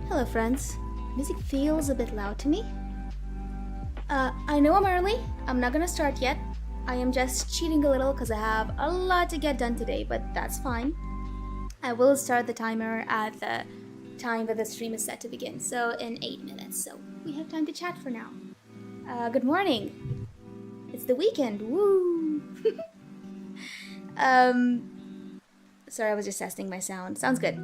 Hello friends. Music feels a bit loud to me. I know I'm early. I'm not gonna start yet. I am just cheating a little because I have a lot to get done today, but that's fine. I will start the timer at the time that the stream is set to begin, so in 8 minutes, so we have time to chat for now. Good morning. It's the weekend, woo! Sorry, I was just testing my sound. Sounds good.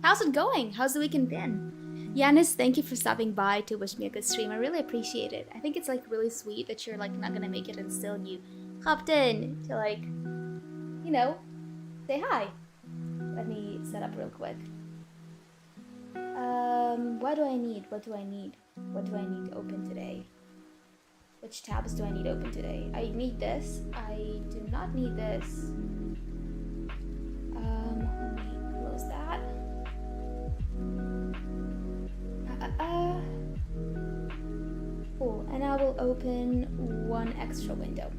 How's it going? How's the weekend been? Yanis, thank you for stopping by to wish me a good stream. I really appreciate it. I think it's like really sweet that you're like not gonna make it and still you hopped in to like, you know, say hi. Let me set up real quick. What do I need? What do I need? What do I need to open today? Which tabs do I need open today? I need this. I do not need this. Let me close that. Cool, and I will open one extra window.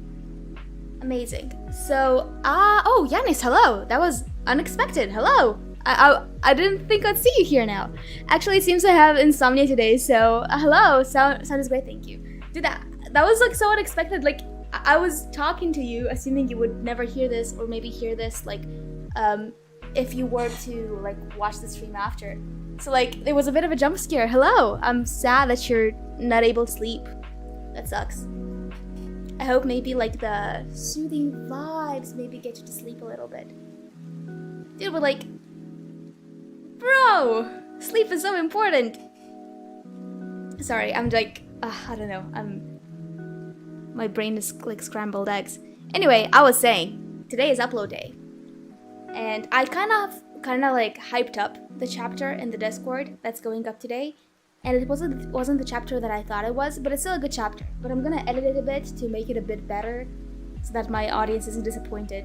Amazing. So, oh, Yanis, hello. That was unexpected. Hello. I didn't think I'd see you here now. Actually, it seems I have insomnia today, so hello. Sound is great, thank you. Dude, that was like so unexpected. Like, I was talking to you, assuming you would never hear this, or maybe hear this, like, if you were to, like, watch the stream after. So, like, there was a bit of a jump scare. Hello. I'm sad that you're not able to sleep. That sucks. I hope maybe, like, the soothing vibes maybe get you to sleep a little bit. Dude, but, like, bro, sleep is so important. Sorry, I'm, like, I don't know. My brain is, like, scrambled eggs. Anyway, I was saying, today is upload day. And I kind of like hyped up the chapter in the Discord that's going up today, and it wasn't the chapter that I thought it was, but it's still a good chapter. But I'm gonna edit it a bit to make it a bit better, so that my audience isn't disappointed.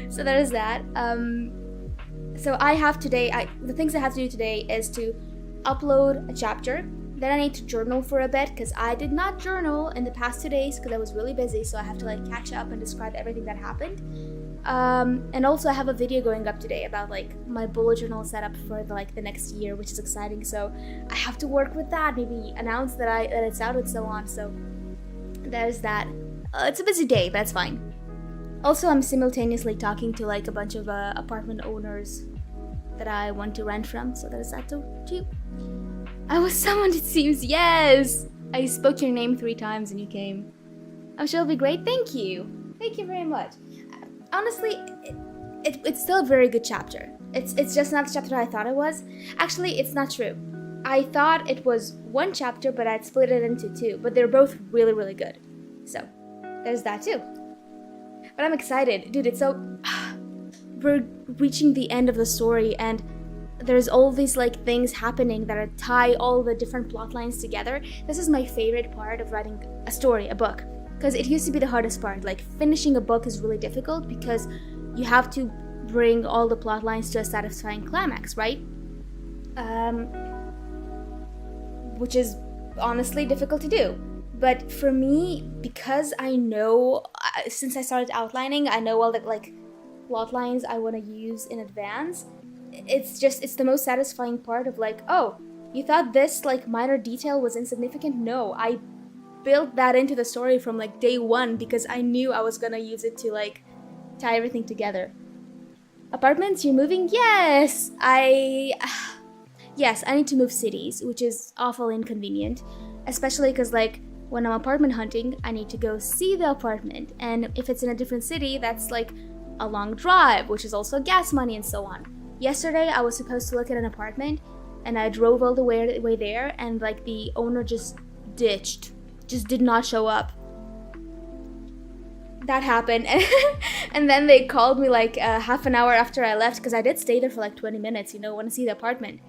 So there is that. So I have today. The things I have to do today is to upload a chapter. Then I need to journal for a bit because I did not journal in the past 2 days because I was really busy. So I have to like catch up and describe everything that happened. And also I have a video going up today about like my bullet journal setup for the next year, which is exciting. So I have to work with that, maybe announce that it's out and so on. So there's that. It's a busy day, but that's fine. Also, I'm simultaneously talking to like a bunch of apartment owners that I want to rent from. So there's that too. I was summoned, it seems. Yes! I spoke your name 3 times and you came. I'm sure it'll be great. Thank you. Thank you very much. Honestly, it's still a very good chapter. It's just not the chapter I thought it was. Actually, it's not true. I thought it was 1 chapter, but I'd split it into 2. But they're both really, really good. So, there's that too. But I'm excited. Dude, it's so... We're reaching the end of the story, and there's all these like things happening that tie all the different plot lines together. This is my favorite part of writing a story, a book. Because it used to be the hardest part. Like, finishing a book is really difficult because you have to bring all the plot lines to a satisfying climax, right? Which is honestly difficult to do. But for me, because I know, since I started outlining, I know all the like plot lines I want to use in advance. It's the most satisfying part of like, oh, you thought this like minor detail was insignificant? No, I built that into the story from like day 1 because I knew I was gonna use it to like tie everything together. Apartments, you're moving? Yes! Yes, I need to move cities, which is awful inconvenient. Especially because like when I'm apartment hunting, I need to go see the apartment. And if it's in a different city, that's like a long drive, which is also gas money and so on. Yesterday, I was supposed to look at an apartment and I drove all the way there and like the owner just ditched. Just did not show up. That happened. And then they called me like half an hour after I left because I did stay there for like 20 minutes, want to see the apartment.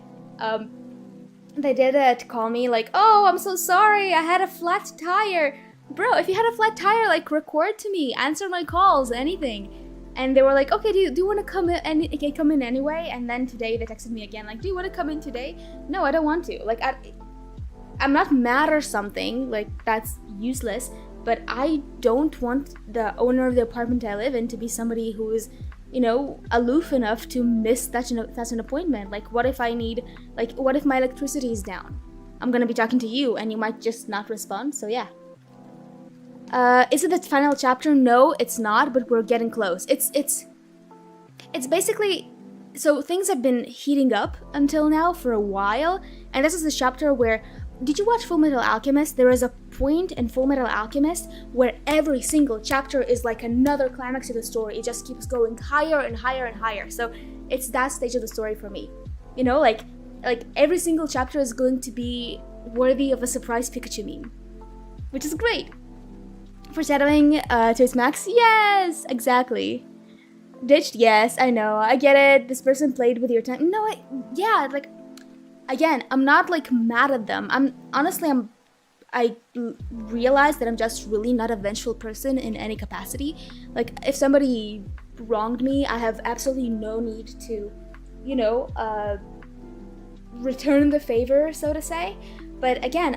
They did call me like, oh, I'm so sorry, I had a flat tire. Bro, if you had a flat tire, like record to me, answer my calls, anything. And they were like, okay, do you want to come in and come in anyway? And then today they texted me again like, do you want to come in today? No, I don't want to. Like, I'm not mad or something, like that's useless, but I don't want the owner of the apartment I live in to be somebody who is aloof enough to miss such an appointment. Like, what if what if my electricity is down? I'm gonna be talking to you and you might just not respond, so yeah. Is it the final chapter? No, it's not, but we're getting close. It's basically, so things have been heating up until now for a while, and this is the chapter where, did you watch Full Metal Alchemist? There is a point in Full Metal Alchemist where every single chapter is like another climax to the story. It just keeps going higher and higher and higher. So it's that stage of the story for me. Like every single chapter is going to be worthy of a surprise Pikachu meme, which is great. Foreshadowing to its max? Yes, exactly. Ditched? Yes, I know. I get it. This person played with your time. No, yeah, like, again, I'm not like mad at them. I realize that I'm just really not a vengeful person in any capacity. Like, if somebody wronged me, I have absolutely no need to, return the favor, so to say. But again,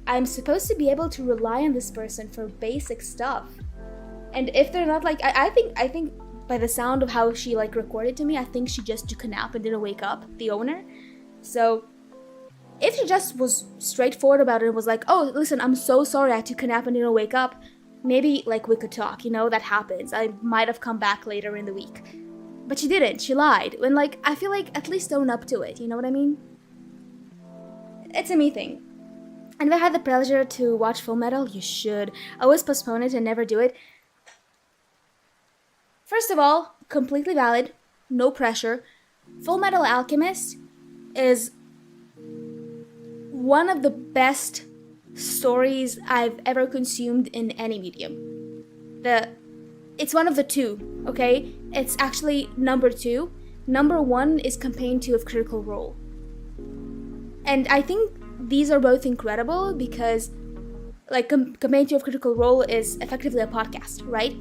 I'm supposed to be able to rely on this person for basic stuff. And if they're not like, I think by the sound of how she like recorded to me, I think she just took a nap and didn't wake up, the owner. So if she just was straightforward about it and was like, oh, listen, I'm so sorry I took a nap and didn't wake up, maybe like we could talk, that happens. I might have come back later in the week. But she didn't, she lied. And like, I feel like at least own up to it, you know what I mean? It's a me thing. And if I had the pleasure to watch Full Metal, you should. I always postpone it and never do it. First of all, completely valid, no pressure. Full Metal Alchemist is one of the best stories I've ever consumed in any medium. It's one of the two, okay? It's actually number 2. Number 1 is Campaign 2 of Critical Role. And I think these are both incredible because, like, Campaign 2 of Critical Role is effectively a podcast, right?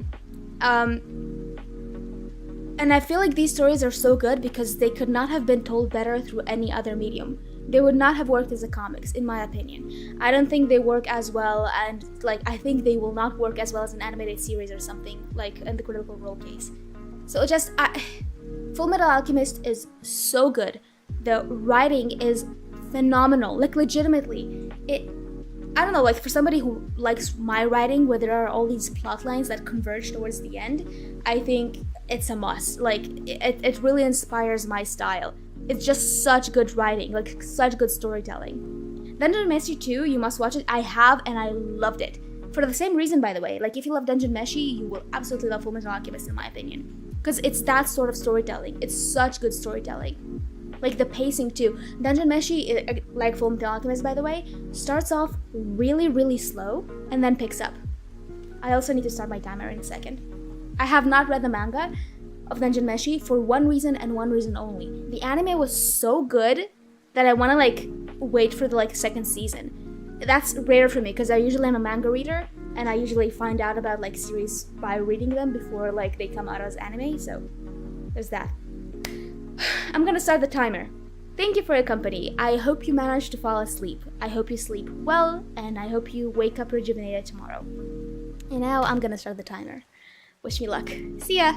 And I feel like these stories are so good because they could not have been told better through any other medium. They would not have worked as a comics, in my opinion. I don't think they work as well, and like I think they will not work as well as an animated series or something, like in the Critical Role case. So Full Metal Alchemist is so good. The writing is phenomenal, like legitimately. I don't know, like for somebody who likes my writing where there are all these plot lines that converge towards the end, I think it's a must. Like it really inspires my style. It's just such good writing, like such good storytelling. Dungeon Meshi 2, you must watch it. I have, and I loved it. For the same reason, by the way. Like if you love Dungeon Meshi, you will absolutely love Fullmetal Alchemist, in my opinion. Because it's that sort of storytelling. It's such good storytelling. Like the pacing too. Dungeon Meshi, like Fullmetal Alchemist, by the way, starts off really, really slow and then picks up. I also need to start my timer in a second. I have not read the manga of Dungeon Meshi for one reason and one reason only. The anime was so good that I want to like wait for the like second season. That's rare for me because I usually am a manga reader and I usually find out about like series by reading them before like they come out as anime. So there's that. I'm gonna start the timer. Thank you for your company. I hope you manage to fall asleep. I hope you sleep well, and I hope you wake up rejuvenated tomorrow. And now I'm gonna start the timer. Wish me luck. See ya!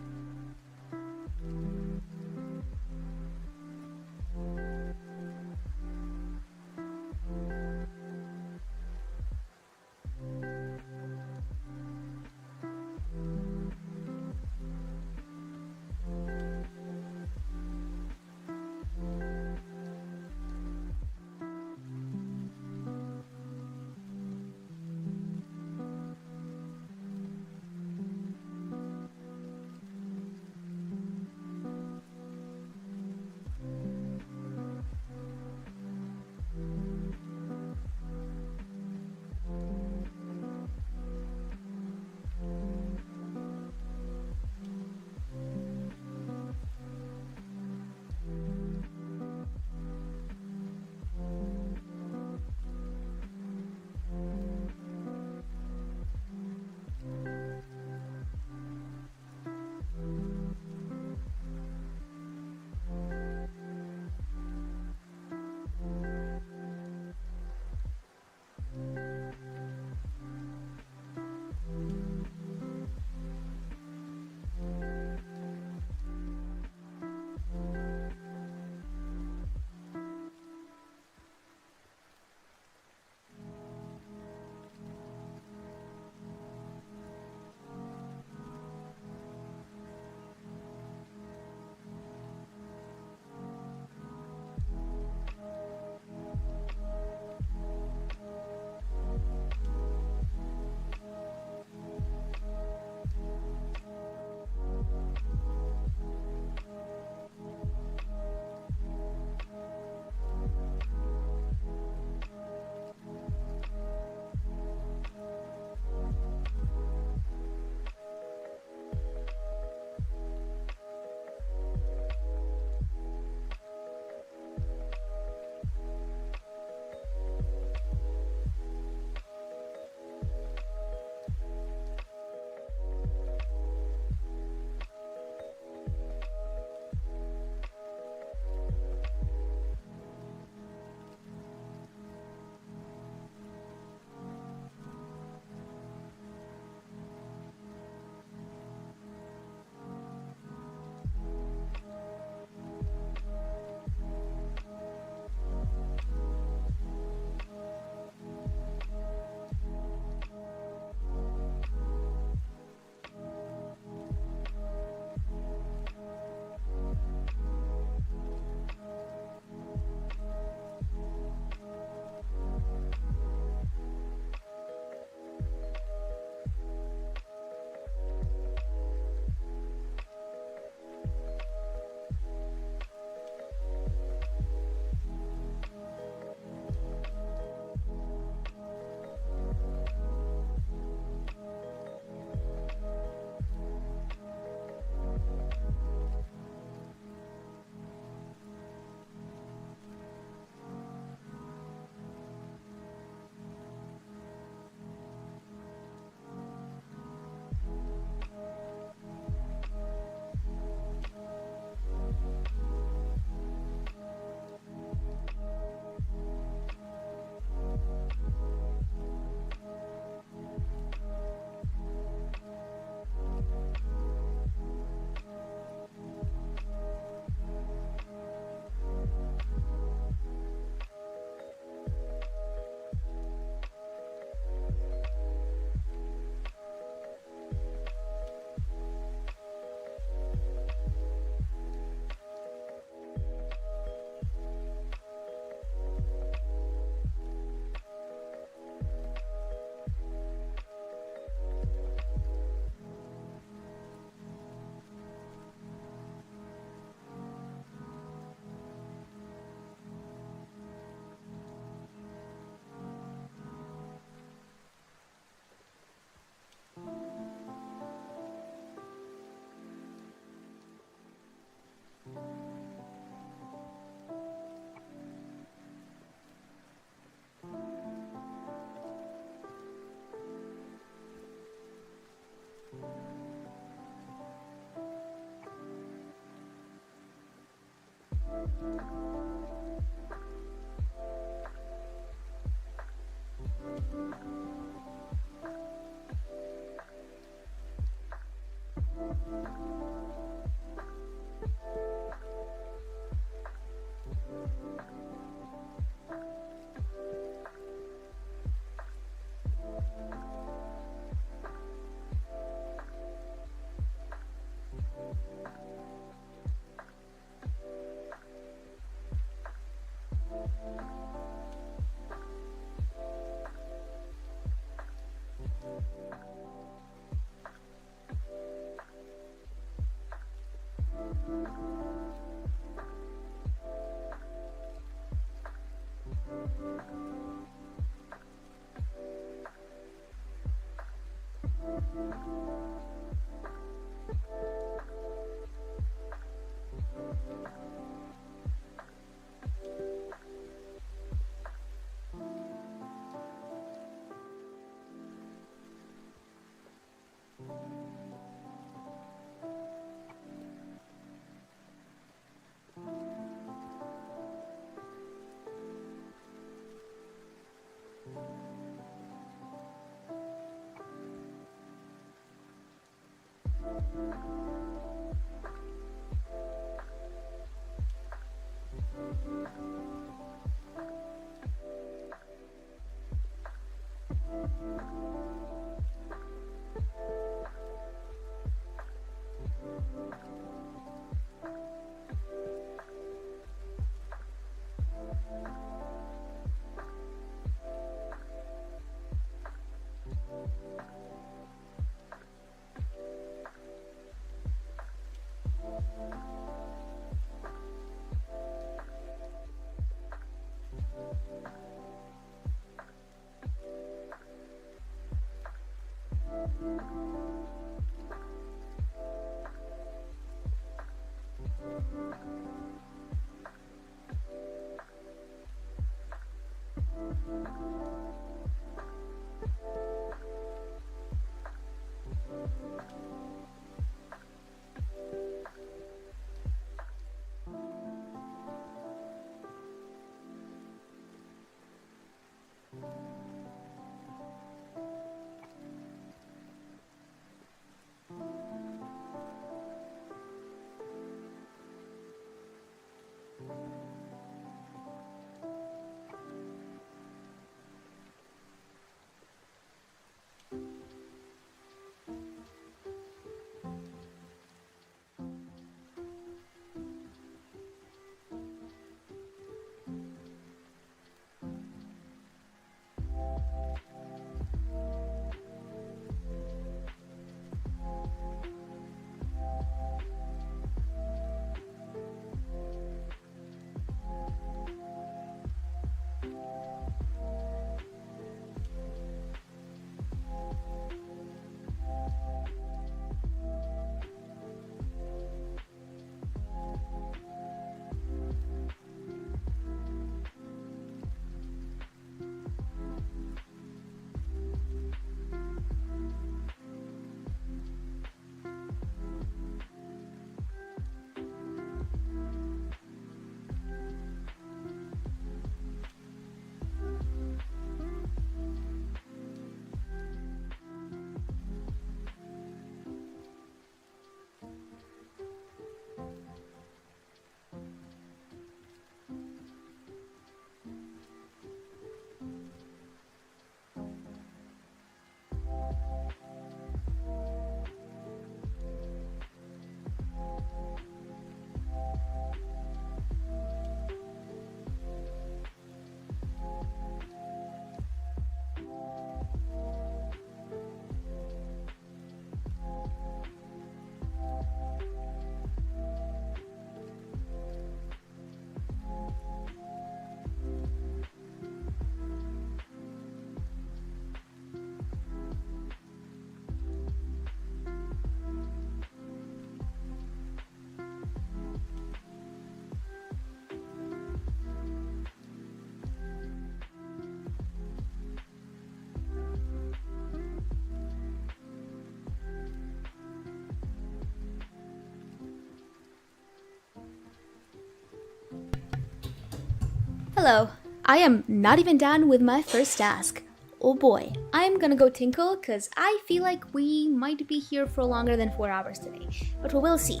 Hello. I am not even done with my first task. Oh boy, I'm gonna go tinkle because I feel like we might be here for longer than 4 hours today. But we will see.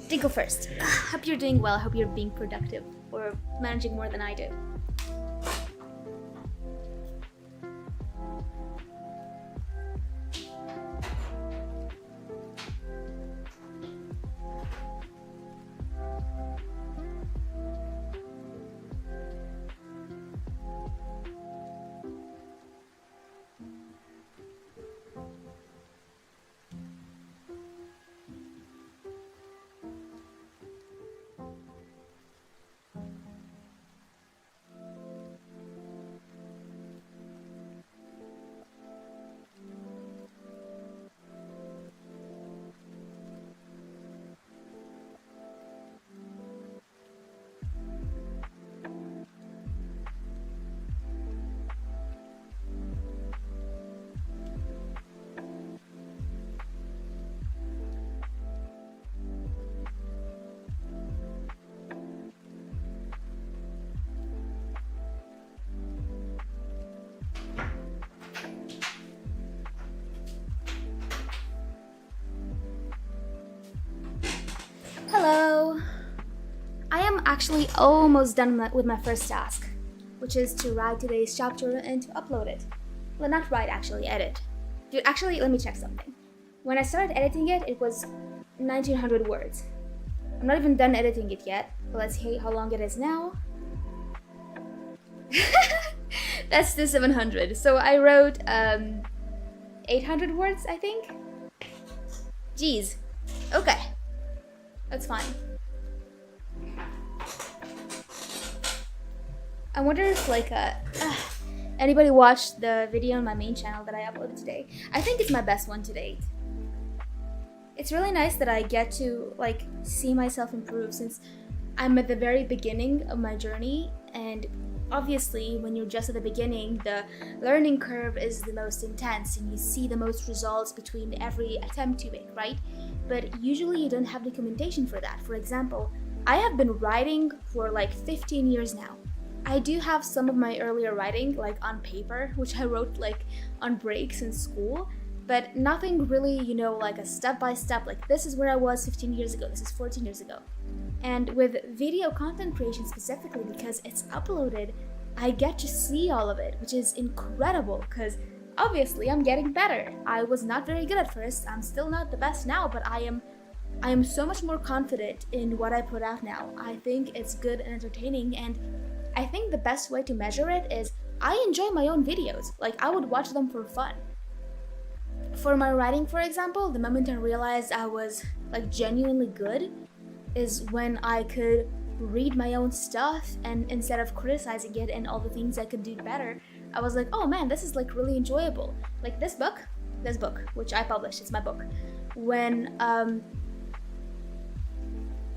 Tinkle first. Hope you're doing well. Hope you're being productive or managing more than I do. Hello! I am actually almost done with my first task, which is to write today's chapter and to upload it. Well, not write, actually, edit. Dude, actually, let me check something. When I started editing it, it was 1900 words. I'm not even done editing it yet, but let's see how long it is now. That's the 700. So I wrote 800 words, I think. Jeez. Okay. That's fine. I wonder if anybody watched the video on my main channel that I uploaded today. I think it's my best one to date. It's really nice that I get to see myself improve since I'm at the very beginning of my journey, and obviously when you're just at the beginning, the learning curve is the most intense and you see the most results between every attempt you make, right? But usually you don't have documentation for that. For example, I have been writing for 15 years now. I do have some of my earlier writing on paper, which I wrote on breaks in school, but nothing really, a step-by-step, this is where I was 15 years ago, this is 14 years ago. And with video content creation specifically, because it's uploaded, I get to see all of it, which is incredible, because obviously I'm getting better. I was not very good at first, I'm still not the best now, but I am so much more confident in what I put out now. I think it's good and entertaining, and I think the best way to measure it is I enjoy my own videos. I would watch them for fun. For my writing, for example, the moment I realized I was genuinely good is when I could read my own stuff, and instead of criticizing it and all the things I could do better, I was like, oh man, this is really enjoyable. This book, which I published, it's my book. When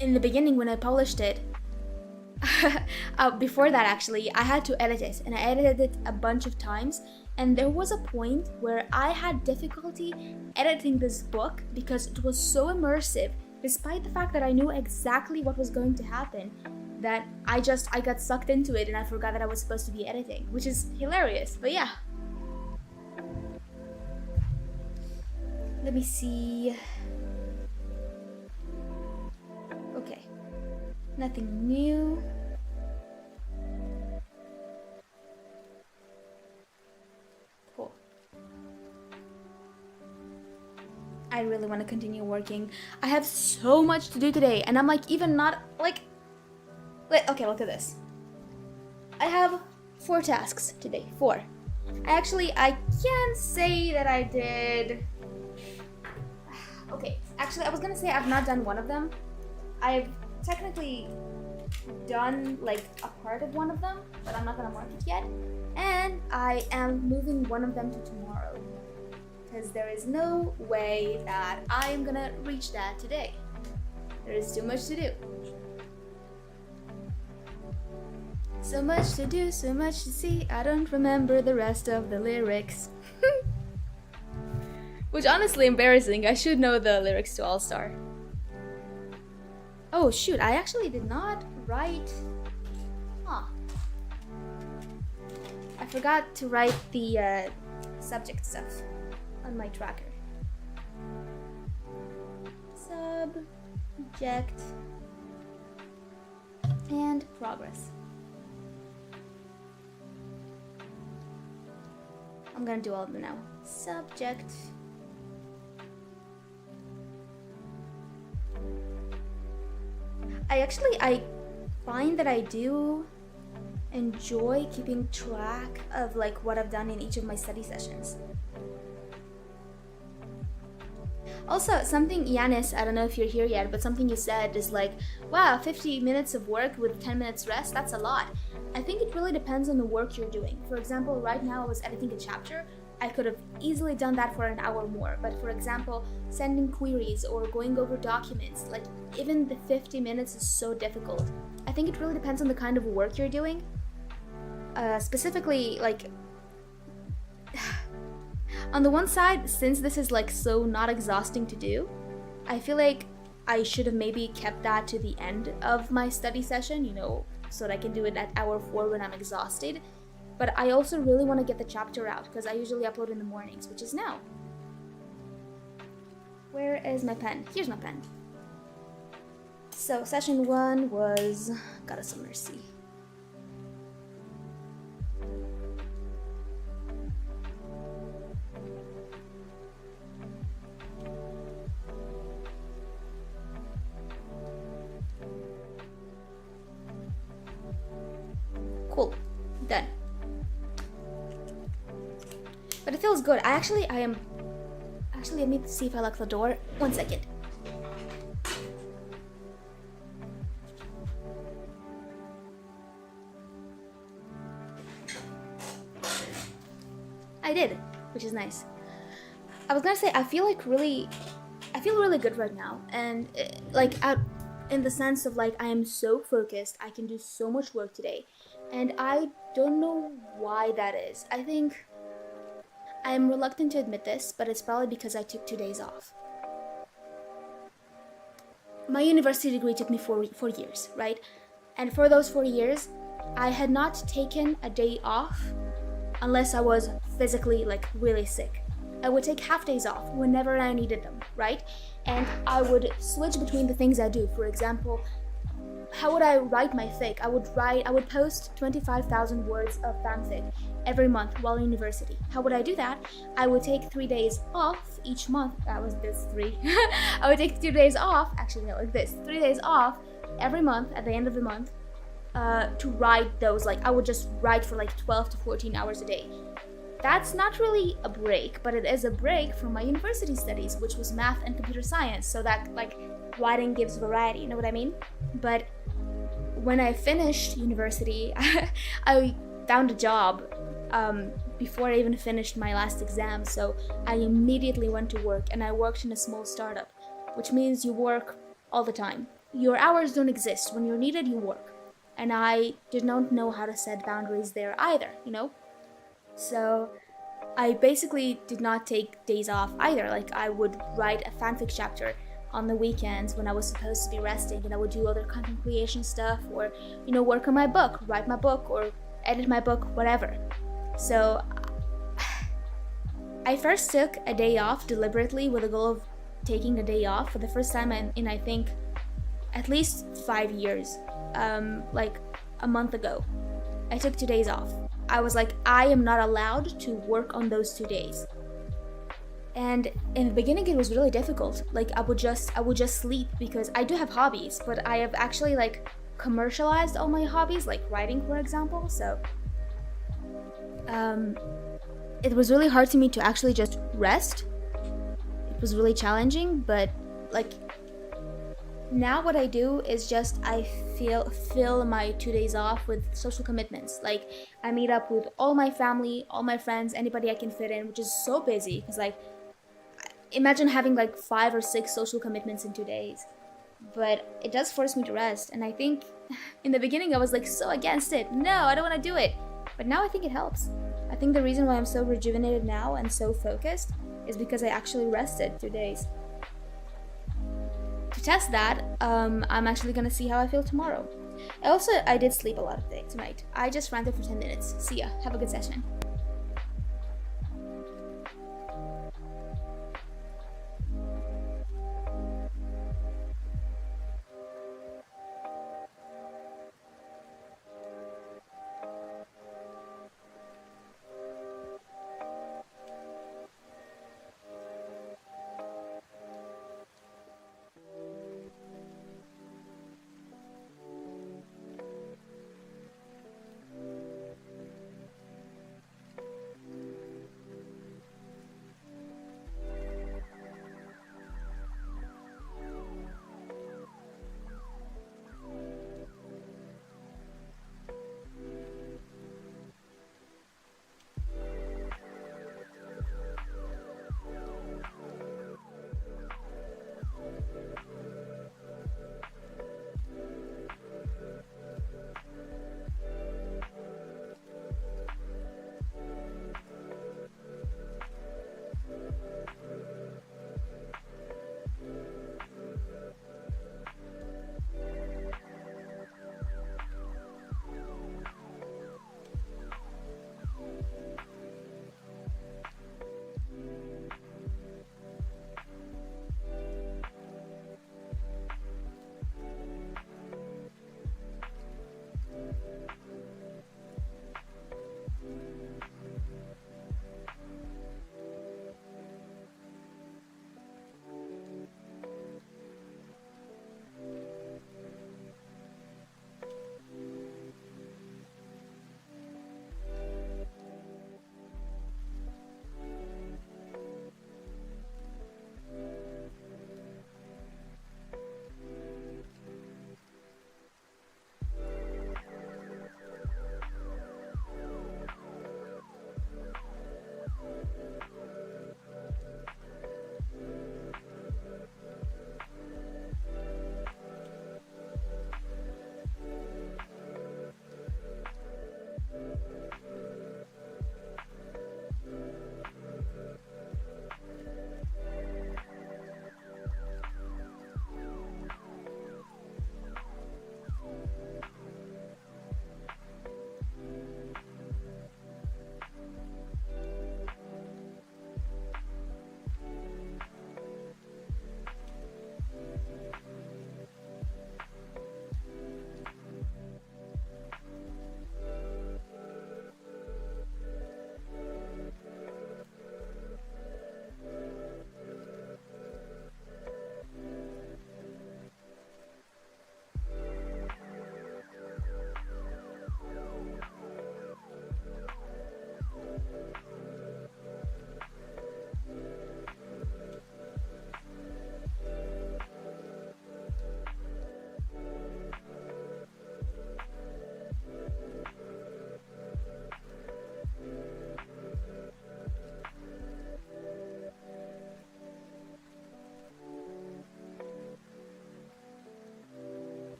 in the beginning when I published it, before that actually, I had to edit it, and I edited it a bunch of times, and there was a point where I had difficulty editing this book because it was so immersive, despite the fact that I knew exactly what was going to happen, that I got sucked into it and I forgot that I was supposed to be editing, which is hilarious, but yeah. Let me see. Okay. Nothing new. Cool. I really want to continue working. I have so much to do today, and I'm even not okay, look at this. I have 4 tasks today. 4. I can't say that I did. Okay, actually I was gonna say I've not done one of them. I've technically done a part of one of them, but I'm not gonna mark it yet. And I am moving one of them to tomorrow, because there is no way that I'm gonna reach that today. There is too much to do. So much to do, so much to see, I don't remember the rest of the lyrics. Which honestly embarrassing, I should know the lyrics to All Star. Oh shoot, I actually did not write. Huh. forgot to write the subject stuff on my tracker. Subject and progress. I'm gonna do all of them now. Subject. I find that I do enjoy keeping track of like what I've done in each of my study sessions. Also, something Yanis, I don't know if you're here yet, but something you said is like, wow, 50 minutes of work with 10 minutes rest, that's a lot. I think it really depends on the work you're doing. For example, right now I was editing a chapter. I could have easily done that for an hour more, but for example, sending queries or going over documents, like even the 50 minutes is so difficult. I think it really depends on the kind of work you're doing. Specifically, like, on the one side, since this is like so not exhausting to do, I feel like I should have maybe kept that to the end of my study session, you know, so that I can do it at hour 4 when I'm exhausted. But I also really want to get the chapter out because I usually upload in the mornings, which is now. Where is my pen? Here's my pen. So session 1 was Goddess of Mercy. Cool. Done. But it feels good. Actually, let me see if I lock the door. 1 second. I did, which is nice. I was gonna say, I feel really good right now, and in the sense of like I am so focused, I can do so much work today, and I don't know why that is. I think I am reluctant to admit this, but it's probably because I took 2 days off. My university degree took me 4 years, right? And for those 4 years, I had not taken a day off unless I was physically like really sick. I would take half days off whenever I needed them, right? And I would switch between the things I do. For example, how would I write my fic? I would post 25,000 words of fanfic every month while in university. How would I do that? I would take 3 days off each month. That was this 3. I would take 2 days off, actually no, like this, 3 days off every month at the end of the month to write those. Like I would just write for like 12 to 14 hours a day. That's not really a break, but it is a break from my university studies, which was math and computer science, so that like writing gives variety, you know what I mean? But when I finished university, I found a job before I even finished my last exam, so I immediately went to work, and I worked in a small startup, which means you work all the time. Your hours don't exist. When you're needed, you work. And I did not know how to set boundaries there either, you know? So I basically did not take days off either. Like I would write a fanfic chapter on the weekends when I was supposed to be resting, and I would do other content creation stuff, or, you know, work on my book, write my book, or edit my book, whatever. So I first took a day off deliberately with the goal of taking a day off for the first time in I think at least 5 years. Like a month ago, I took 2 days off. I was like, I am not allowed to work on those 2 days. And in the beginning it was really difficult. Like I would just sleep, because I do have hobbies, but I have actually like commercialized all my hobbies, like writing, for example. So it was really hard to me to actually just rest. It was really challenging, but like now what I do is just I fill my 2 days off with social commitments. Like I meet up with all my family, all my friends, anybody I can fit in, which is so busy, because like imagine having like 5 or 6 social commitments in 2 days. But it does force me to rest, and I think in the beginning I was like so against it. No, I don't want to do it. But now I think it helps. I think the reason why I'm so rejuvenated now and so focused is because I actually rested 2 days. To test that, I'm actually gonna see how I feel tomorrow. I did sleep a lot of day tonight. I just ranted for 10 minutes. See ya. Have a good session.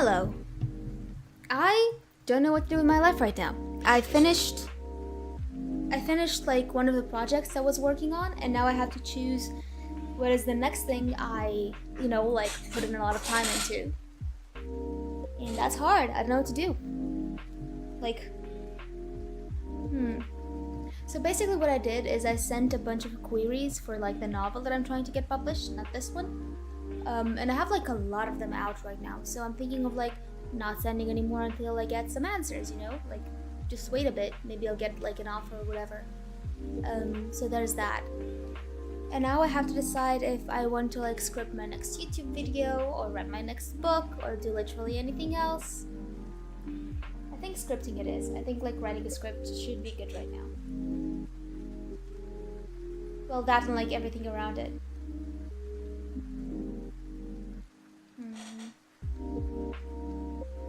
Hello. I don't know what to do with my life right now. I finished like one of the projects I was working on, and now I have to choose what is the next thing I, like put in a lot of time into. And that's hard. I don't know what to do. Like, hmm. So basically what I did is I sent a bunch of queries for like the novel that I'm trying to get published, not this one. And I have like a lot of them out right now. So I'm thinking of like not sending anymore until I get some answers, like just wait a bit. Maybe I'll get like an offer or whatever. So there's that. And now I have to decide if I want to like script my next YouTube video or write my next book or do literally anything else. I think scripting it is. I think like writing a script should be good right now. Well, that and like everything around it.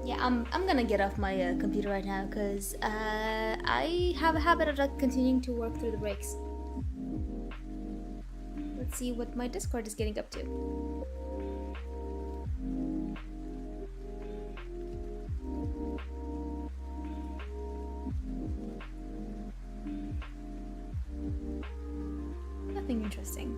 Yeah, I'm gonna get off my computer right now because I have a habit of like continuing to work through the breaks. Let's see what my Discord is getting up to. Nothing interesting.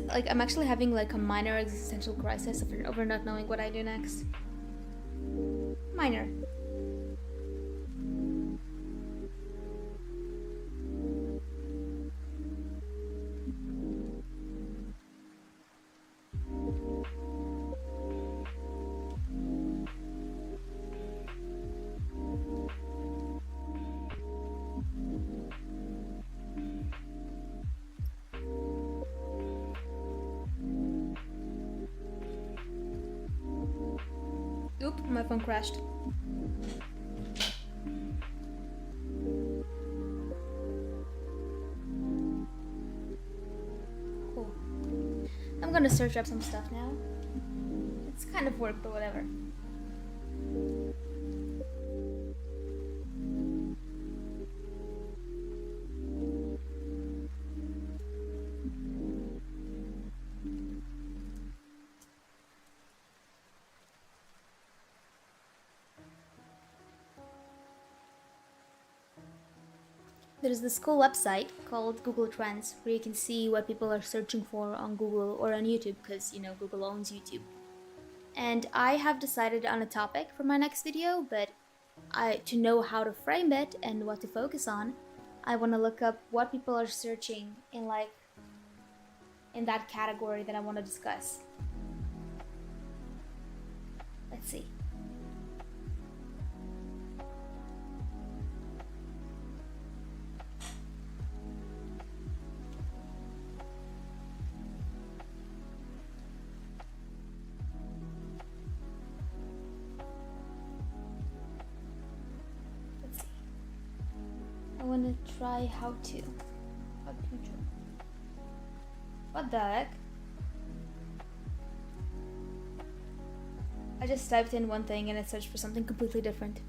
Like I'm actually having like a minor existential crisis over not knowing what I do next. Minor. Oop, my phone crashed. Cool. I'm gonna search up some stuff now. It's kind of work, but whatever. There's this cool website called Google Trends where you can see what people are searching for on Google or on YouTube because, Google owns YouTube. And I have decided on a topic for my next video, but to know how to frame it and what to focus on, I want to look up what people are searching in that category that I want to discuss. Let's see. I want to try how to draw. What the heck? I just typed in one thing and it searched for something completely different.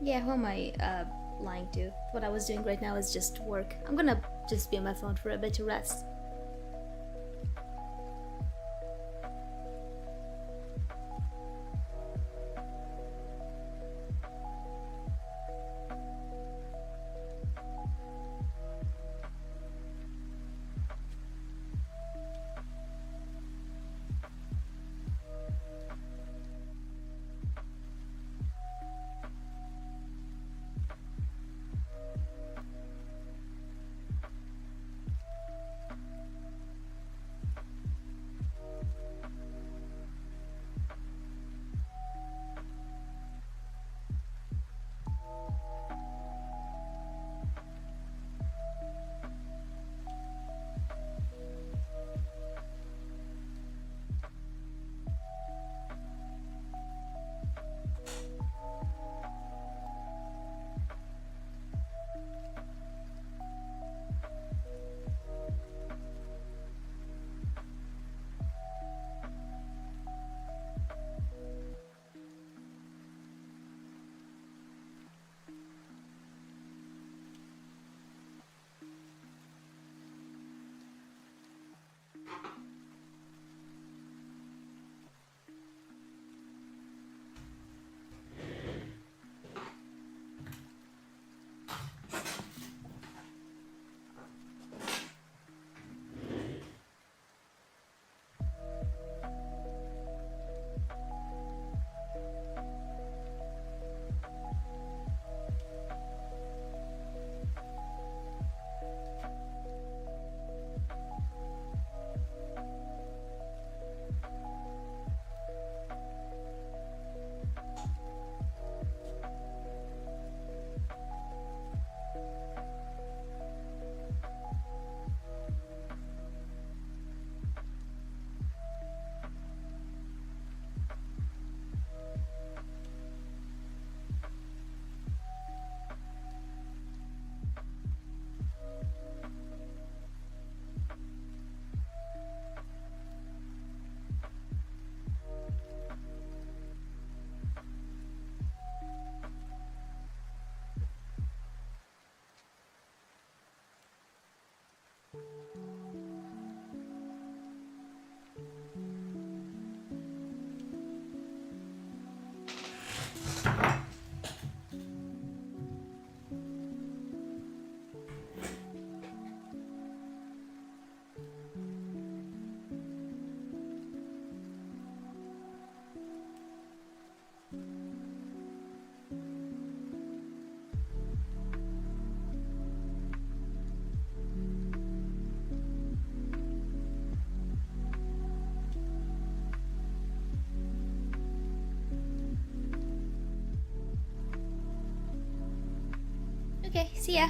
Yeah, who am I lying to? What I was doing right now is just work. I'm gonna just be on my phone for a bit to rest. Okay, see ya.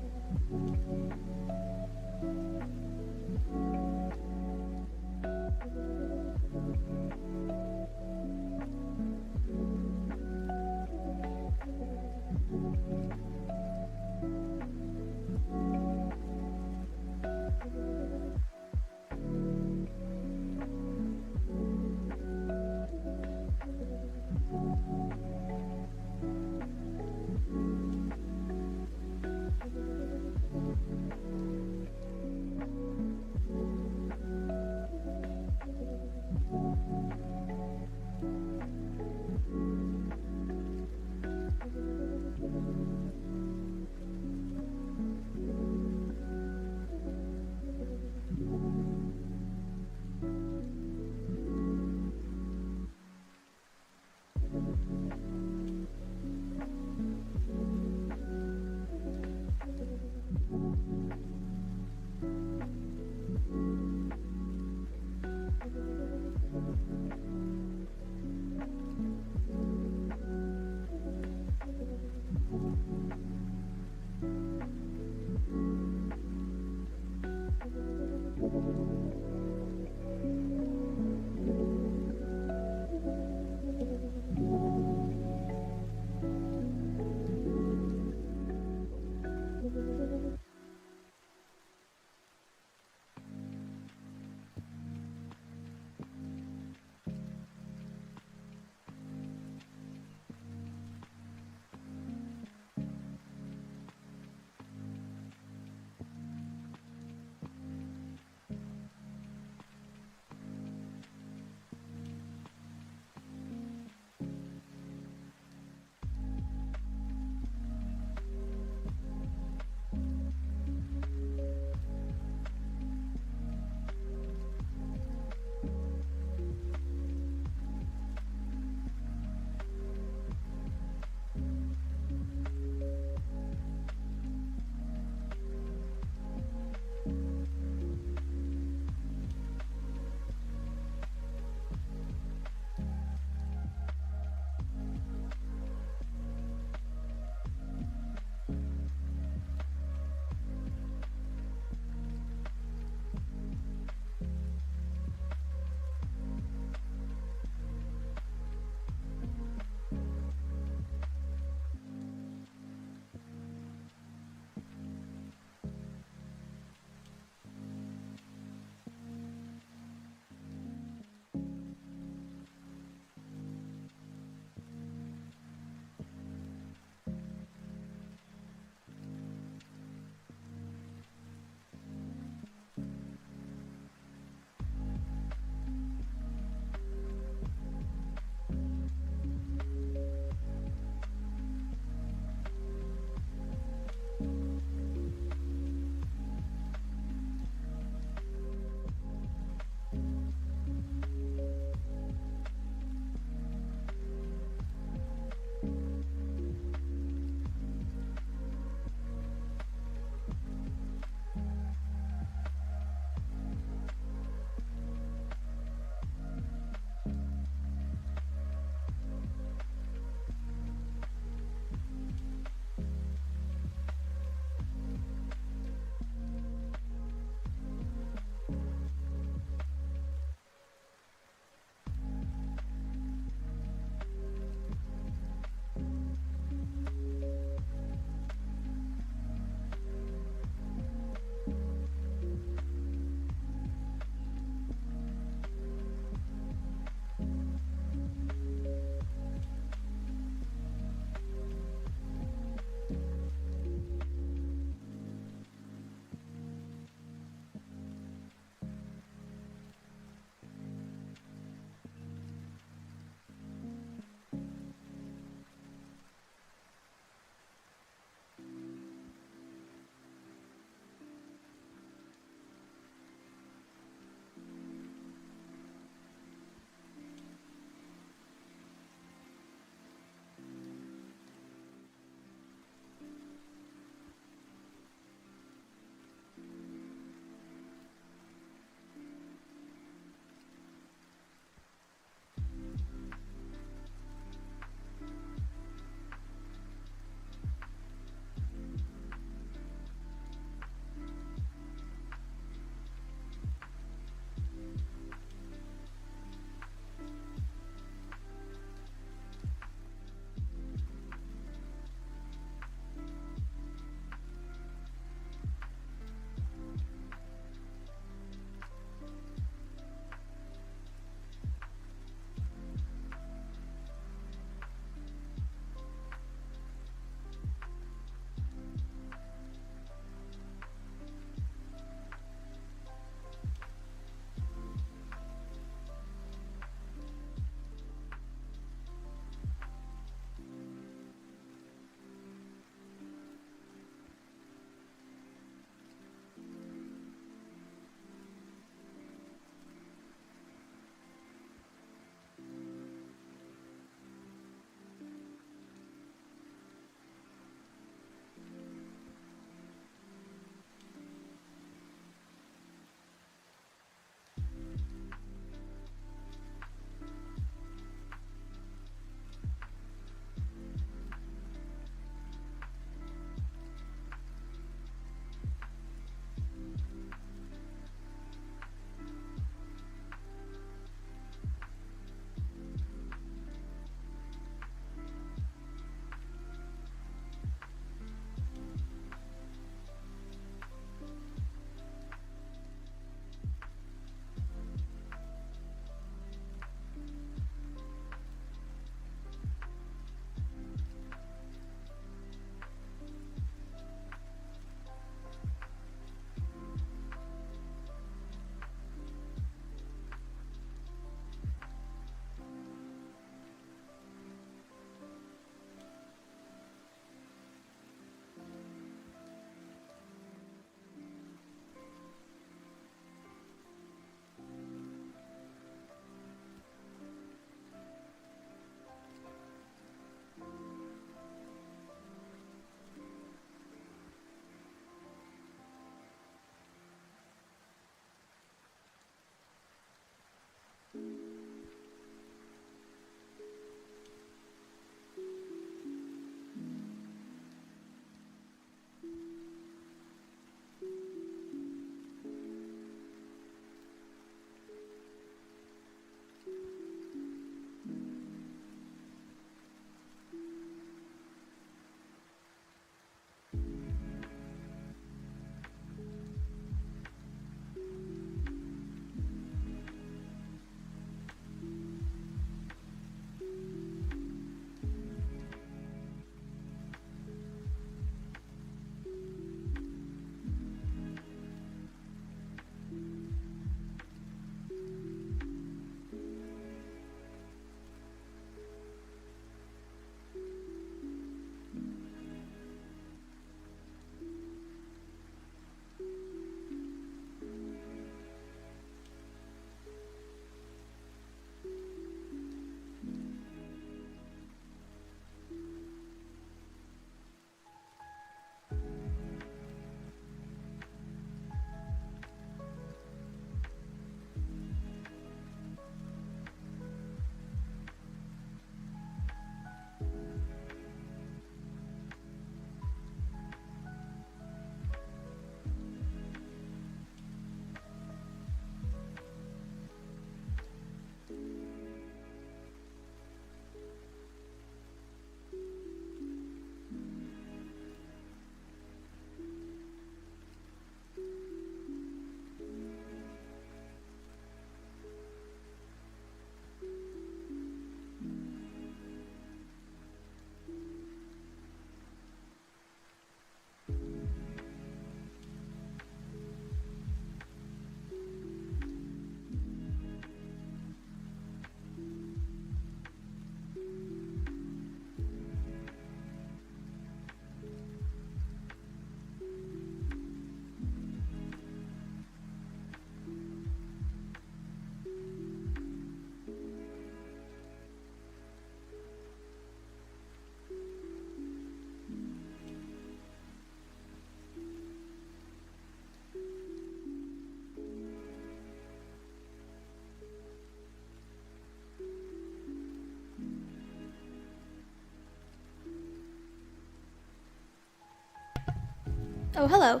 Oh, hello.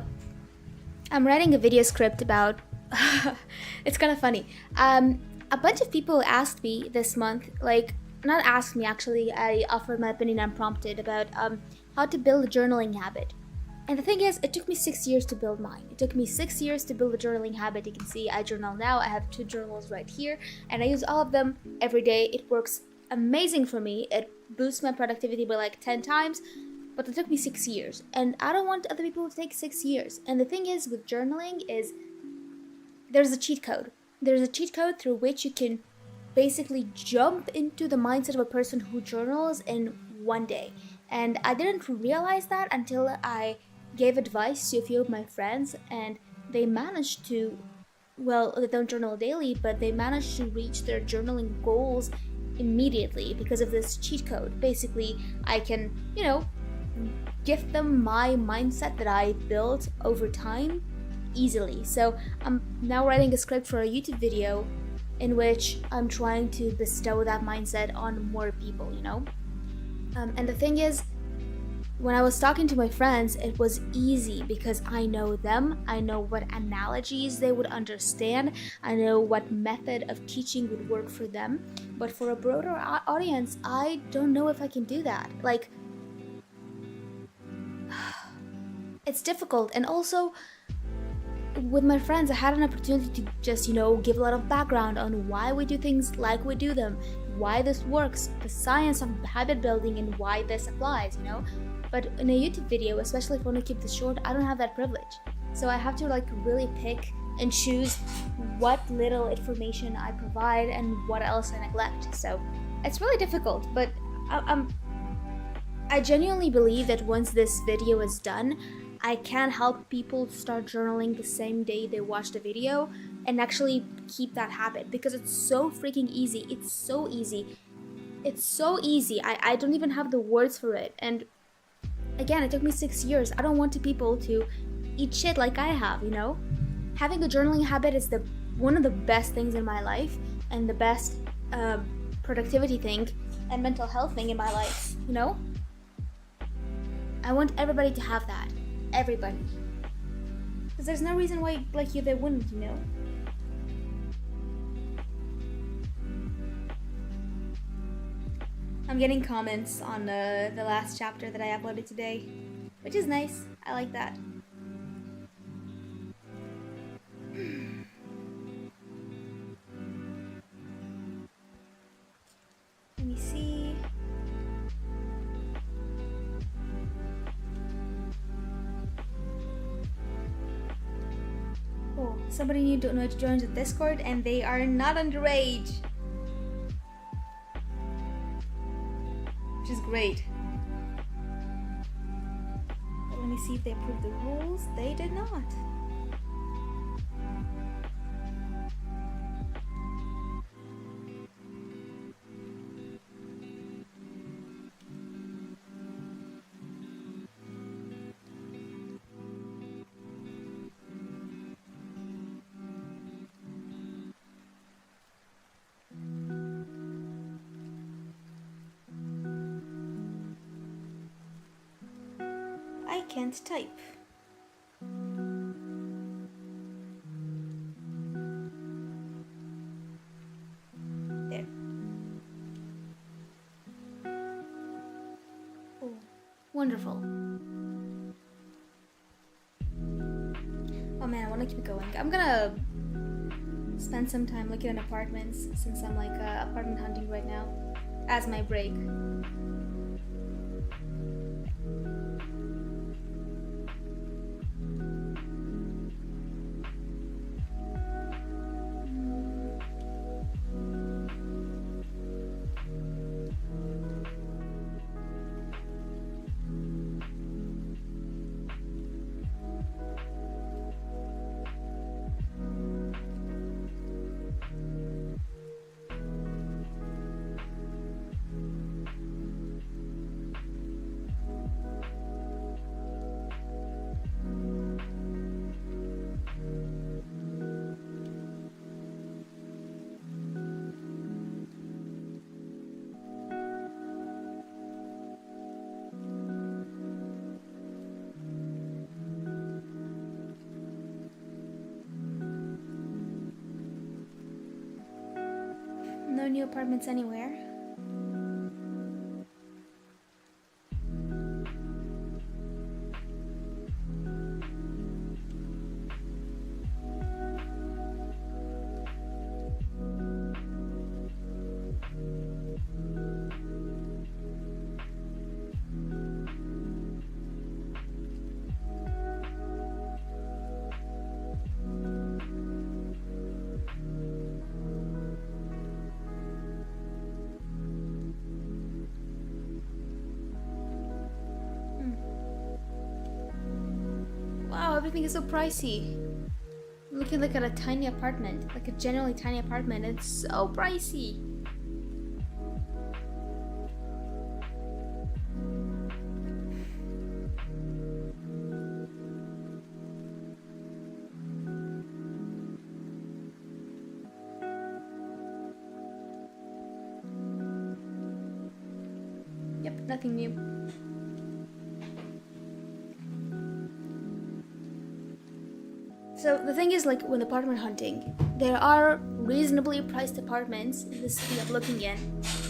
I'm writing a video script about. It's kind of funny. A bunch of people asked me this month, like, not asked me actually, I offered my opinion unprompted about how to build a journaling habit. And the thing is, it took me 6 years to build mine. It took me 6 years to build a journaling habit. You can see I journal now. I have 2 journals right here, and I use all of them every day. It works amazing for me. It boosts my productivity by like 10 times, but it took me 6 years. And I don't want other people to take 6 years. And the thing is with journaling is there's a cheat code. There's a cheat code through which you can basically jump into the mindset of a person who journals in one day. And I didn't realize that until I gave advice to a few of my friends, and they managed to, well, they don't journal daily, but they managed to reach their journaling goals immediately because of this cheat code. Basically, I can, gift them my mindset that I built over time easily. So I'm now writing a script for a YouTube video in which I'm trying to bestow that mindset on more people, And the thing is, when I was talking to my friends, it was easy because I know them. I know what analogies they would understand. I know what method of teaching would work for them. But for a broader audience, I don't know if I can do that. Like, it's difficult. And also, with my friends, I had an opportunity to just, give a lot of background on why we do things like we do them, why this works, the science of habit building, and why this applies, But in a YouTube video, especially if I want to keep this short, I don't have that privilege. So I have to really pick and choose what little information I provide and what else I neglect. So it's really difficult, but I genuinely believe that once this video is done, I can help people start journaling the same day they watch the video and actually keep that habit, because it's so freaking easy. It's so easy. It's so easy. I don't even have the words for it. And again, it took me 6 years. I don't want people to eat shit like I have, Having a journaling habit is one of the best things in my life and the best productivity thing and mental health thing in my life, I want everybody to have that. Everybody. Because there's no reason why, they wouldn't, I'm getting comments on the last chapter that I uploaded today, which is nice. I like that. Let me see. Oh, somebody new to join the Discord, and they are not underage. Which is great. But let me see if they approved the rules. They did not. I can't type. There. Oh, wonderful. Oh man, I want to keep going. I'm gonna spend some time looking at apartments since I'm apartment hunting right now as my break. no new apartments anywhere. Wow, everything is so pricey. I'm looking like at a tiny apartment, like a genuinely tiny apartment. It's so pricey. Yep, nothing new. So the thing is, like, when apartment hunting, there are reasonably priced apartments in the city I'm looking in,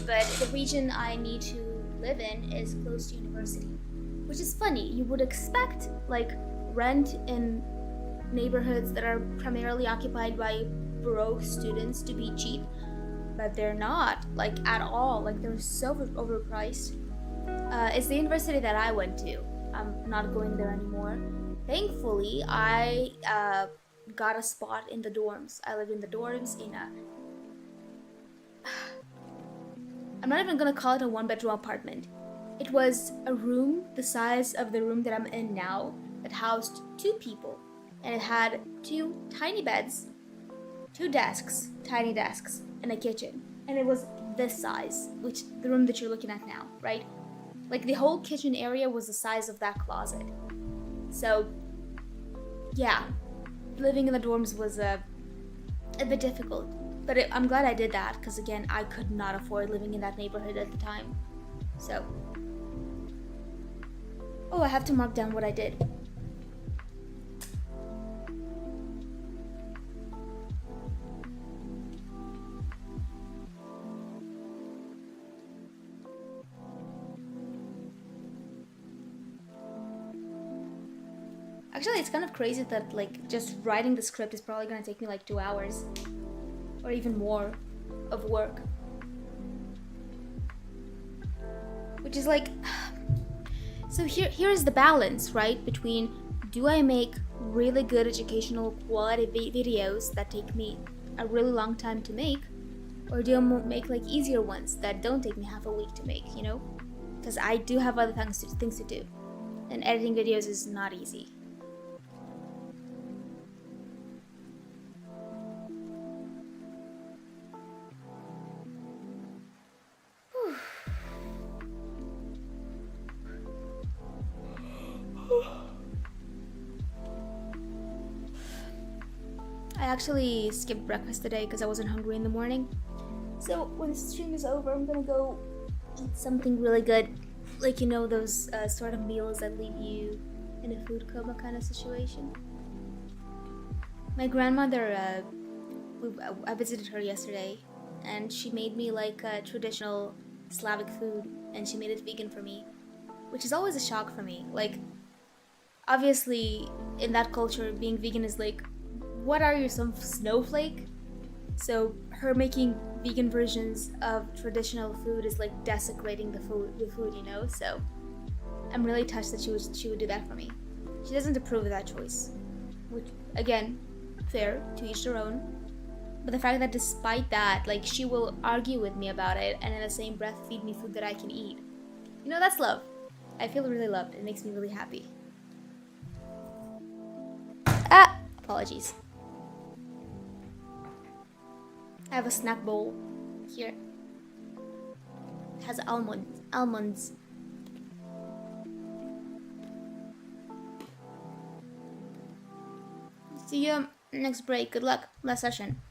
but the region I need to live in is close to university. Which is funny, you would expect, like, rent in neighborhoods that are primarily occupied by broke students to be cheap, but they're not, like, at all. Like, they're so overpriced. It's the university that I went to. I'm not going there anymore. Thankfully, I got a spot in the dorms. I lived in the dorms in a... I'm not even gonna call it a one-bedroom apartment. It was a room the size of the room that I'm in now that housed 2 people. And it had 2 tiny beds, 2 desks, tiny desks, and a kitchen. And it was this size, which the room that you're looking at now, right? Like, the whole kitchen area was the size of that closet. So, yeah, living in the dorms was a bit difficult. But I'm glad I did that, because again, I could not afford living in that neighborhood at the time. So, oh, I have to mark down what I did. Actually, it's kind of crazy that, like, just writing the script is probably gonna take me like 2 hours or even more of work. Which is like, so here's the balance, right? Between, do I make really good educational quality videos that take me a really long time to make, or do I make like easier ones that don't take me half a week to make, you know? Because I do have other things to do, and editing videos is not easy. I actually skipped breakfast today because I wasn't hungry in the morning. So when the stream is over, I'm gonna go eat something really good. Like, you know, those sort of meals that leave you in a food coma kind of situation. My grandmother, I visited her yesterday, and she made me like traditional Slavic food, and she made it vegan for me, which is always a shock for me. Like, obviously, in that culture, being vegan is like, what are you, some snowflake? So her making vegan versions of traditional food is like desecrating the food, you know? So I'm really touched that she would do that for me. She doesn't approve of that choice, which, again, fair, to each their own. But the fact that despite that, like, she will argue with me about it and in the same breath feed me food that I can eat. You know, that's love. I feel really loved. It makes me really happy. Apologies. I have a snack bowl here. It has almonds. See you next break. Good luck. Last session.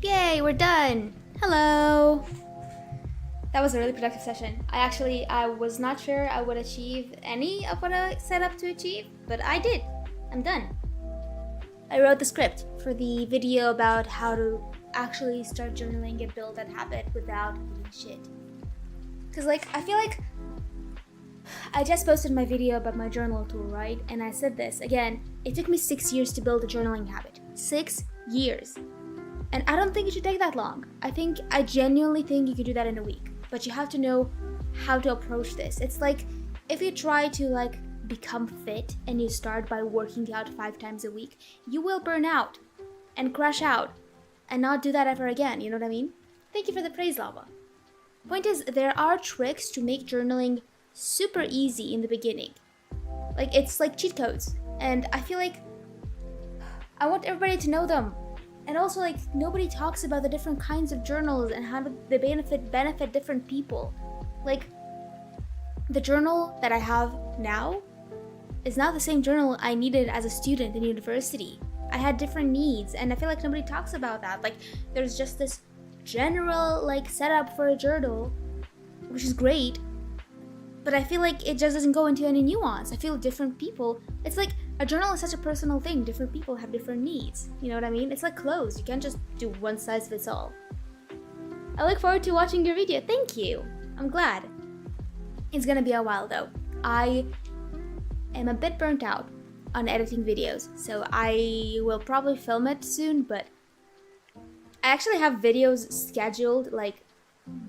Yay, we're done. Hello. That was a really productive session. I was not sure I would achieve any of what I set up to achieve, but I did. I'm done. I wrote the script for the video about how to actually start journaling and build that habit without eating shit. Cause I feel like I just posted my video about my journal tool, right? And I said this, again, it took me 6 years to build a journaling habit. 6 years. And I don't think it should take that long. I genuinely think you could do that in a week. But you have to know how to approach this. It's like if you try to become fit and you start by working out 5 times a week, you will burn out and crash out and not do that ever again, you know what I mean? Thank you for the praise, Lava. Point is, there are tricks to make journaling super easy in the beginning. It's like cheat codes. And I feel like I want everybody to know them. And also, nobody talks about the different kinds of journals and how they benefit different people. The journal that I have now is not the same journal I needed as a student in university. I had different needs, and I feel like nobody talks about that. There's just this general, setup for a journal, which is great, but I feel like it just doesn't go into any nuance. I feel different people, it's like a journal is such a personal thing. Different people have different needs. You know what I mean? It's like clothes. You can't just do one size fits all. I look forward to watching your video. Thank you. I'm glad. It's gonna be a while though. I am a bit burnt out on editing videos, so I will probably film it soon, but I actually have videos scheduled, like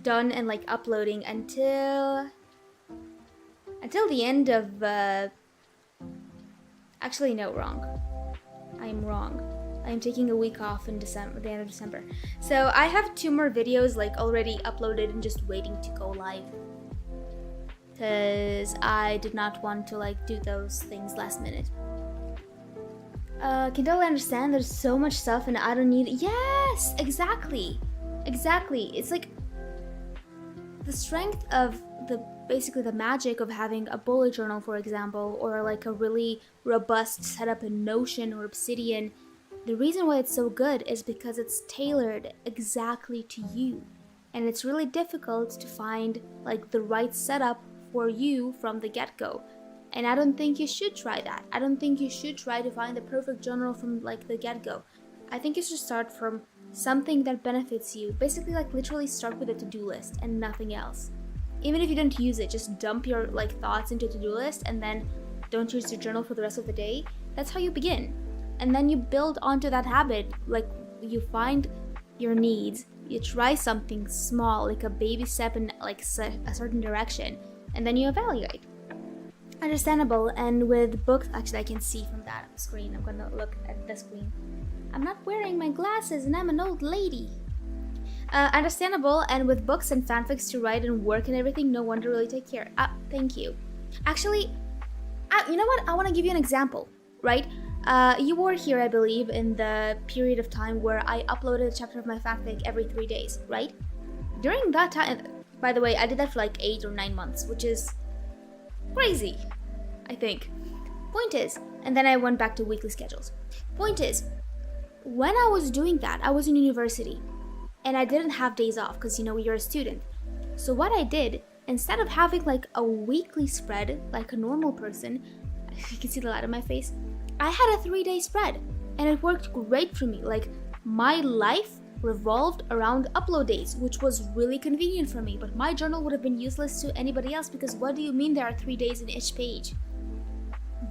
done and like uploading until the end of actually no, wrong. I am wrong. I am taking a week off in December, the end of December. So I have 2 more videos like already uploaded and just waiting to go live. Cause I did not want to like do those things last minute. Can totally understand there's so much stuff and I don't need it. Yes, exactly. It's like the strength of basically the magic of having a bullet journal, for example, or like a really robust setup in Notion or Obsidian. The reason why it's so good is because it's tailored exactly to you. And it's really difficult to find like the right setup for you from the get-go. And I don't think you should try that. I don't think you should try to find the perfect journal from like the get-go. I think you should start from something that benefits you. Basically like literally start with a to-do list and nothing else. Even if you don't use it, just dump your like thoughts into a to-do list and then don't use your journal for the rest of the day. That's how you begin. And then you build onto that habit. Like you find your needs, you try something small, like a baby step in like a certain direction, and then you evaluate. Understandable. And with books, actually I can see from that screen. I'm gonna look at the screen. I'm not wearing my glasses and I'm an old lady. Understandable. And with books and fanfics to write and work and everything, no one to really take care. Thank you. Actually, you know what? I want to give you an example, right? You were here, I believe, in the period of time where I uploaded a chapter of my fanfic every 3 days, right? During that time, by the way, I did that for like 8 or 9 months, which is crazy, I think. Point is, and then I went back to weekly schedules. Point is, when I was doing that, I was in university and I didn't have days off because, you know, you're a student. So what I did, instead of having like a weekly spread like a normal person, you can see the light on my face, I had a 3-day spread and it worked great for me. Like my life revolved around upload days, which was really convenient for me, but my journal would have been useless to anybody else because what do you mean there are 3 days in each page?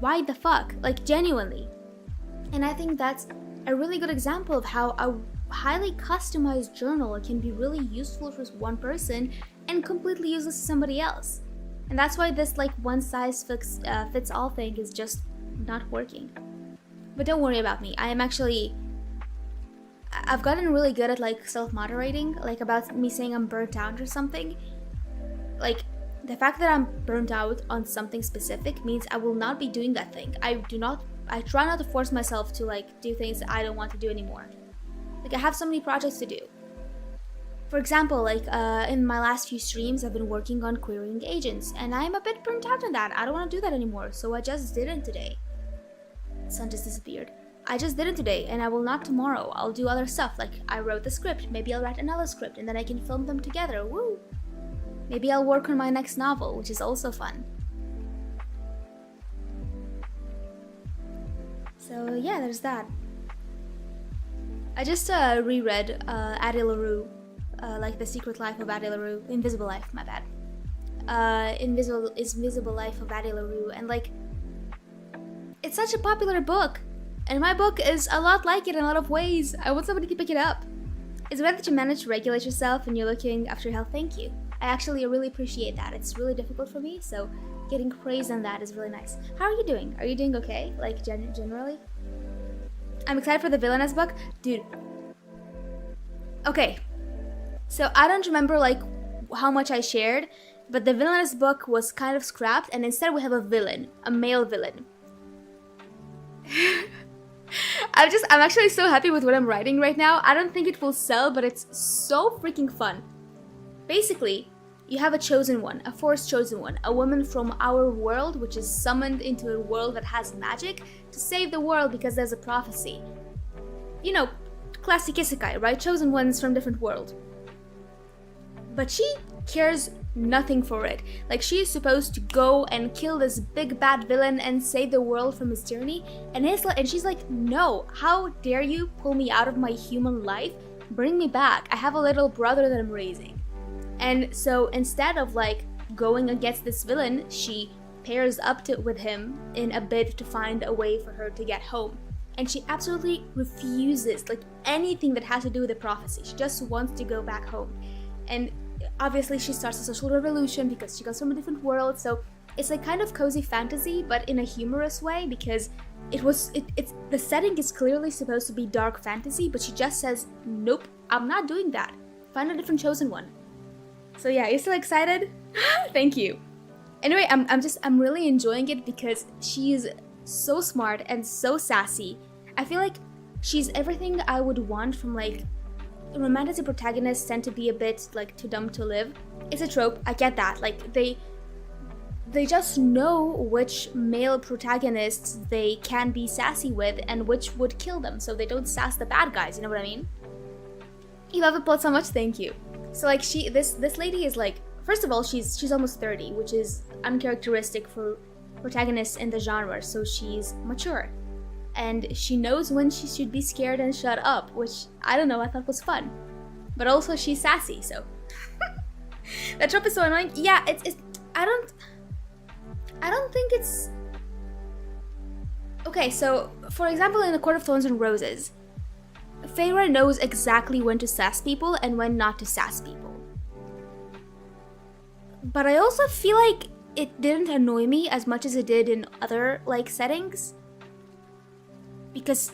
Why the fuck? Like genuinely. And I think that's a really good example of how a highly customized journal can be really useful for one person and completely useless to somebody else. And that's why this like one size fits all thing is just not working. But don't worry about me. I've gotten really good at like self-moderating, like about me saying I'm burnt out or something. Like the fact that I'm burnt out on something specific means I will not be doing that thing. I try not to force myself to like do things that I don't want to do anymore. Like I have so many projects to do. For example, like in my last few streams, I've been working on querying agents, and I'm a bit burnt out on that. I don't want to do that anymore, so I just didn't today. The sun just disappeared. I just didn't today, and I will not tomorrow. I'll do other stuff, like I wrote the script. Maybe I'll write another script, and then I can film them together. Woo! Maybe I'll work on my next novel, which is also fun. So yeah, there's that. I just reread Addie LaRue, like The Secret Life of Addie LaRue, Invisible Life, my bad. Invisible Life of Addie LaRue, and like, it's such a popular book, and my book is a lot like it in a lot of ways. I want somebody to pick it up. It's great that you manage to regulate yourself and you're looking after your health. Thank you. I actually really appreciate that. It's really difficult for me, so getting praise on that is really nice. How are you doing? Are you doing okay? Like generally? I'm excited for the Villainess book. Dude. Okay. So I don't remember like how much I shared, but the Villainess book was kind of scrapped, and instead we have a villain, a male villain. I'm actually so happy with what I'm writing right now. I don't think it will sell, but it's so freaking fun. Basically, you have a chosen one, a forced chosen one, a woman from our world which is summoned into a world that has magic to save the world because there's a prophecy. You know, classic isekai, right? Chosen ones from different world. But she cares nothing for it. Like, she is supposed to go and kill this big bad villain and save the world from his tyranny, and she's like, no, how dare you pull me out of my human life? Bring me back. I have a little brother that I'm raising. And so instead of like going against this villain, she pairs up with him in a bid to find a way for her to get home. and she absolutely refuses like anything that has to do with the prophecy. She just wants to go back home. And obviously she starts a social revolution because she comes from a different world, so it's like kind of cozy fantasy but in a humorous way, because it's the setting is clearly supposed to be dark fantasy, but she just says, nope, I'm not doing that. Find a different chosen one. So yeah, you still excited? Thank you. Anyway, I'm really enjoying it because she's so smart and so sassy. I feel like she's everything I would want from like romantic protagonists tend to be a bit like too dumb to live. It's a trope, I get that. Like they just know which male protagonists they can be sassy with and which would kill them, so they don't sass the bad guys, you know what I mean? You love the plot so much, thank you. So like this lady is like, first of all, she's almost 30, which is uncharacteristic for protagonists in the genre, so she's mature. And she knows when she should be scared and shut up, which, I don't know, I thought was fun. But also she's sassy, so... That trope is so annoying. Yeah, it's I don't think it's... Okay, so, for example, in The Court of Thorns and Roses, Feyre knows exactly when to sass people and when not to sass people. But I also feel like it didn't annoy me as much as it did in other, like, settings. Because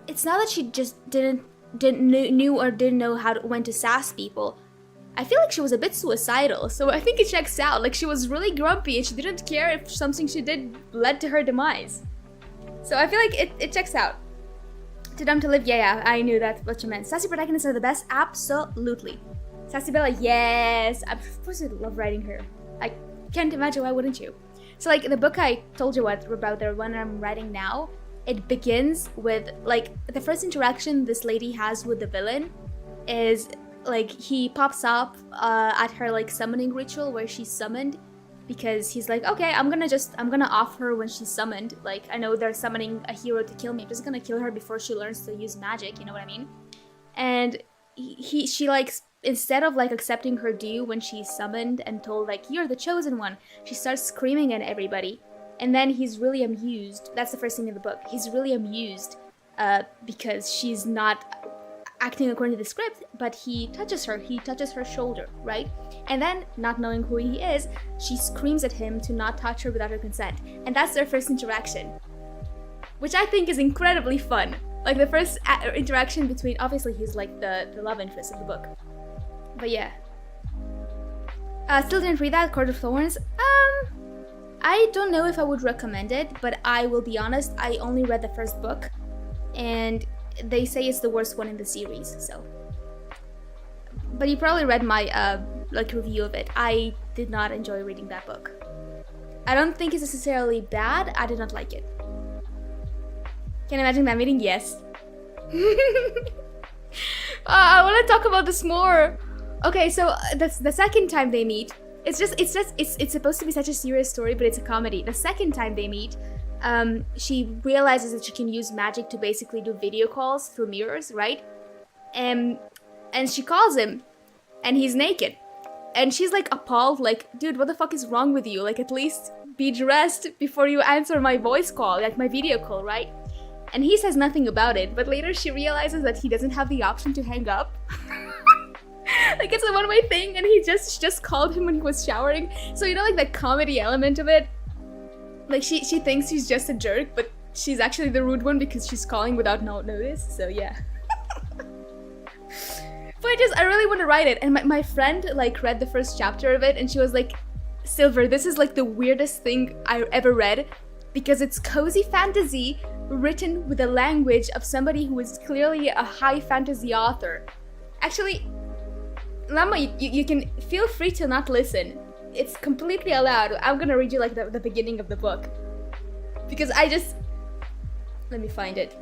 it's not that she just didn't knew or didn't know when to sass people. I feel like she was a bit suicidal, so I think it checks out. Like, she was really grumpy and she didn't care if something she did led to her demise. So I feel like it checks out. Too dumb to live, yeah, I knew that's what you meant. Sassy protagonists are the best, absolutely. Sassy Bella, yes. Of course I love writing her. I can't imagine, why wouldn't you? So like the book I told you about, the one I'm writing now, it begins with like the first interaction this lady has with the villain is like he pops up at her like summoning ritual where she's summoned, because he's like, okay, I'm gonna off her when she's summoned. Like, I know they're summoning a hero to kill me, I'm just gonna kill her before she learns to use magic, you know what I mean? And she like, instead of like accepting her due when she's summoned and told like, you're the chosen one, she starts screaming at everybody. And then he's really amused. That's the first thing in the book. He's really amused because she's not acting according to the script, but he touches her shoulder, right? And then, not knowing who he is, she screams at him to not touch her without her consent. And that's their first interaction, which I think is incredibly fun. Like the first interaction between, obviously he's like the love interest of the book. But yeah. Still didn't read that, Court of Thorns. I don't know if I would recommend it, but I will be honest, I only read the first book, and they say it's the worst one in the series, so. But you probably read my like review of it. I did not enjoy reading that book. I don't think it's necessarily bad, I did not like it. Can you imagine that meeting? Yes. I want to talk about this more. Okay, so the second time they meet, it's supposed to be such a serious story, but it's a comedy. The second time they meet, she realizes that she can use magic to basically do video calls through mirrors, right? And she calls him, and he's naked. And she's like appalled, like, dude, what the fuck is wrong with you? Like, at least be dressed before you answer my voice call, like my video call, right? And he says nothing about it, but later she realizes that he doesn't have the option to hang up. Like, it's a one-way thing, and she just called him when he was showering. So, you know, like, the comedy element of it? Like, she thinks he's just a jerk, but she's actually the rude one because she's calling without notice, so yeah. But I really want to write it, and my friend, like, read the first chapter of it, and she was like, Silver, this is, like, the weirdest thing I ever read, because it's cozy fantasy written with the language of somebody who is clearly a high fantasy author. Actually, Lama, you can feel free to not listen. It's completely allowed. I'm gonna read you like the beginning of the book. Because let me find it.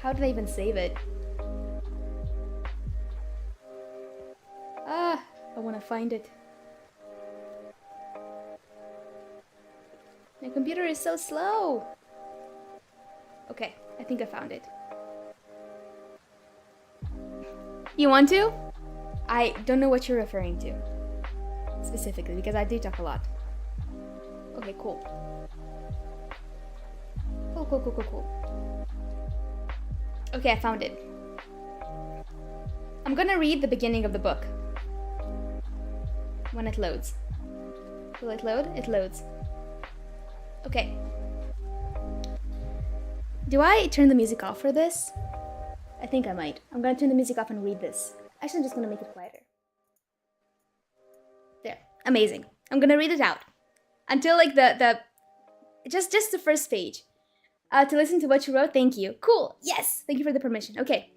How did I even save it? I wanna find it. My computer is so slow. Okay, I think I found it. You want to? I don't know what you're referring to specifically, because I do talk a lot. Okay, cool. Cool. Okay, I found it. I'm gonna read the beginning of the book. When it loads. Will it load? It loads. Okay. Do I turn the music off for this? I think I might. I'm gonna turn the music off and read this. Actually, I'm just gonna make it quieter. There. Amazing. I'm gonna read it out. Until like just the first page. To listen to what you wrote, thank you. Cool. Yes. Thank you for the permission. Okay.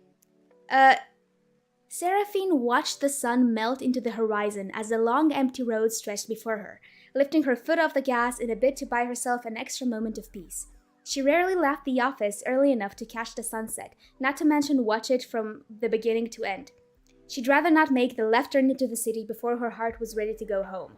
Seraphine watched the sun melt into the horizon as the long empty road stretched before her, lifting her foot off the gas in a bid to buy herself an extra moment of peace. She rarely left the office early enough to catch the sunset, not to mention watch it from the beginning to end. She'd rather not make the left turn into the city before her heart was ready to go home.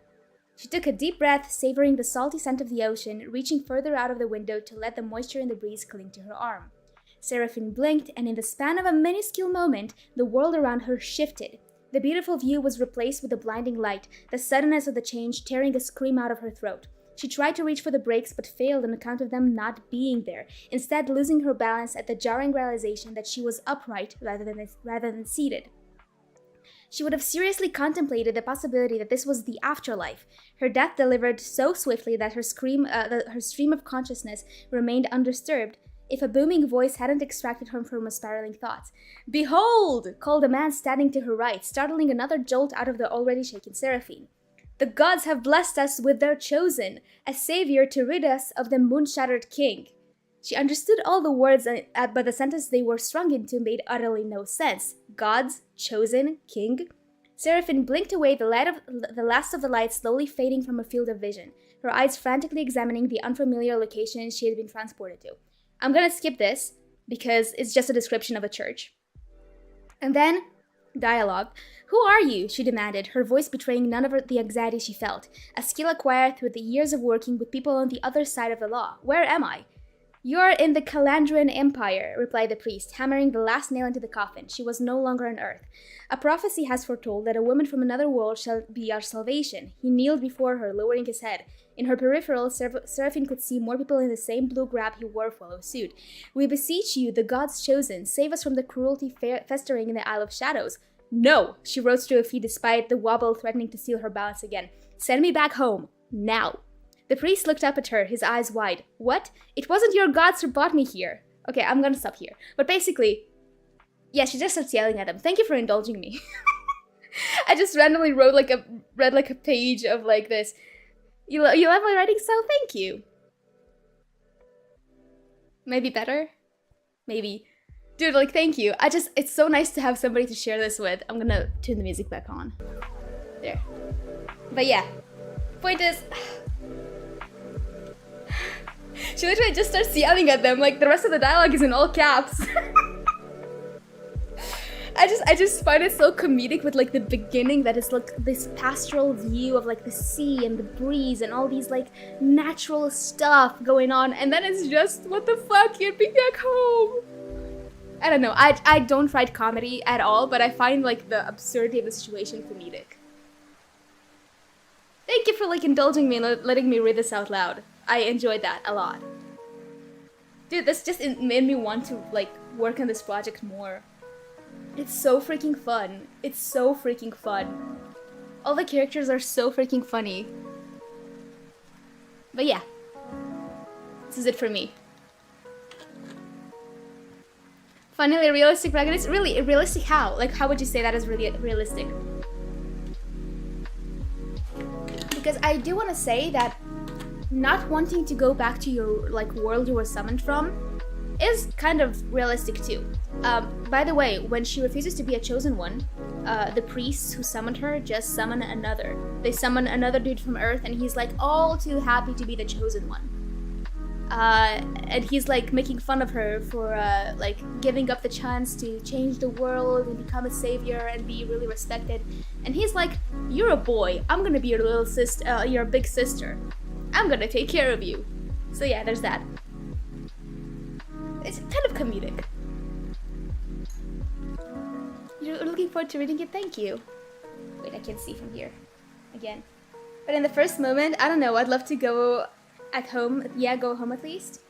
She took a deep breath, savoring the salty scent of the ocean, reaching further out of the window to let the moisture in the breeze cling to her arm. Seraphine blinked, and in the span of a minuscule moment, the world around her shifted. The beautiful view was replaced with the blinding light, the suddenness of the change tearing a scream out of her throat. She tried to reach for the brakes but failed on account of them not being there, instead losing her balance at the jarring realization that she was upright rather than seated. She would have seriously contemplated the possibility that this was the afterlife, her death delivered so swiftly that her stream of consciousness remained undisturbed, if a booming voice hadn't extracted her from her spiraling thoughts. "Behold!" called a man standing to her right, startling another jolt out of the already shaken Seraphine. "The gods have blessed us with their chosen, a savior to rid us of the moon-shattered king." She understood all the words, but the sentence they were strung into made utterly no sense. Gods? Chosen? King? Seraphine blinked away, the last of the light slowly fading from her field of vision, her eyes frantically examining the unfamiliar location she had been transported to. I'm gonna skip this, because it's just a description of a church. And then, dialogue. "Who are you?" she demanded, her voice betraying none of the anxiety she felt, a skill acquired through the years of working with people on the other side of the law. "Where am I?" "You're in the Calandrian Empire," replied the priest, hammering the last nail into the coffin. She was no longer on Earth. "A prophecy has foretold that a woman from another world shall be our salvation." He kneeled before her, lowering his head. In her peripheral, Seraphine could see more people in the same blue grab he wore follow suit. "We beseech you, the gods chosen, save us from the cruelty festering in the Isle of Shadows." "No!" She rose to her feet despite the wobble threatening to steal her balance again. "Send me back home. Now." The priest looked up at her, his eyes wide. "What? It wasn't your gods who brought me here." Okay, I'm gonna stop here. But basically, yeah, she just starts yelling at him. "Thank you for indulging me." I just randomly read like a page of like this. You love my writing style? Thank you. Maybe better? Maybe. Dude, like, thank you. It's so nice to have somebody to share this with. I'm gonna turn the music back on. There. But yeah. Point is... she literally just starts yelling at them, like the rest of the dialogue is in all caps. I just find it so comedic with like the beginning that is like this pastoral view of like the sea and the breeze and all these like natural stuff going on, and then it's just, what the fuck, get me back home. I don't know, I don't write comedy at all, but I find like the absurdity of the situation comedic. Thank you for like indulging me and letting me read this out loud. I enjoyed that a lot. Dude, this just made me want to like work on this project more. It's so freaking fun. It's so freaking fun. All the characters are so freaking funny. But yeah. This is it for me. Finally, a realistic protagonist? Really? Realistic how? Like, how would you say that is really realistic? Because I do want to say that not wanting to go back to your like world you were summoned from is kind of realistic too. By the way, when she refuses to be a chosen one, the priests who summoned her just summon another. They summon another dude from Earth, and he's like all too happy to be the chosen one. And he's like making fun of her for like giving up the chance to change the world and become a savior and be really respected. And he's like, "You're a boy. I'm gonna be your little sister, your big sister. I'm gonna take care of you." So yeah, there's that. It's kind of comedic. You're looking forward to reading it? Thank you. Wait, I can't see from here. Again. But in the first moment, I don't know, I'd love to go at home. Yeah, go home at least.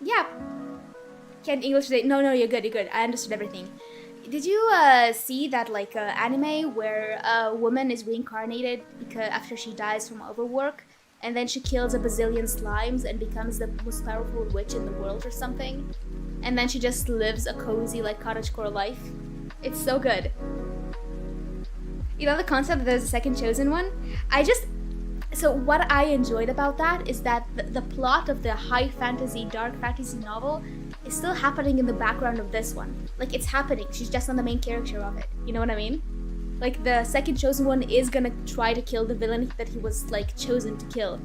Yeah. Can't English today. No, you're good, I understood everything. Did you see that like anime where a woman is reincarnated because after she dies from overwork, and then she kills a bazillion slimes and becomes the most powerful witch in the world or something, and then she just lives a cozy like cottagecore life? It's so good. You know the concept that there's a second chosen one? So what I enjoyed about that is that the plot of the high fantasy, dark fantasy novel is still happening in the background of this one. Like, it's happening, she's just not the main character of it. You know what I mean? Like, the second chosen one is gonna try to kill the villain that he was, like, chosen to kill.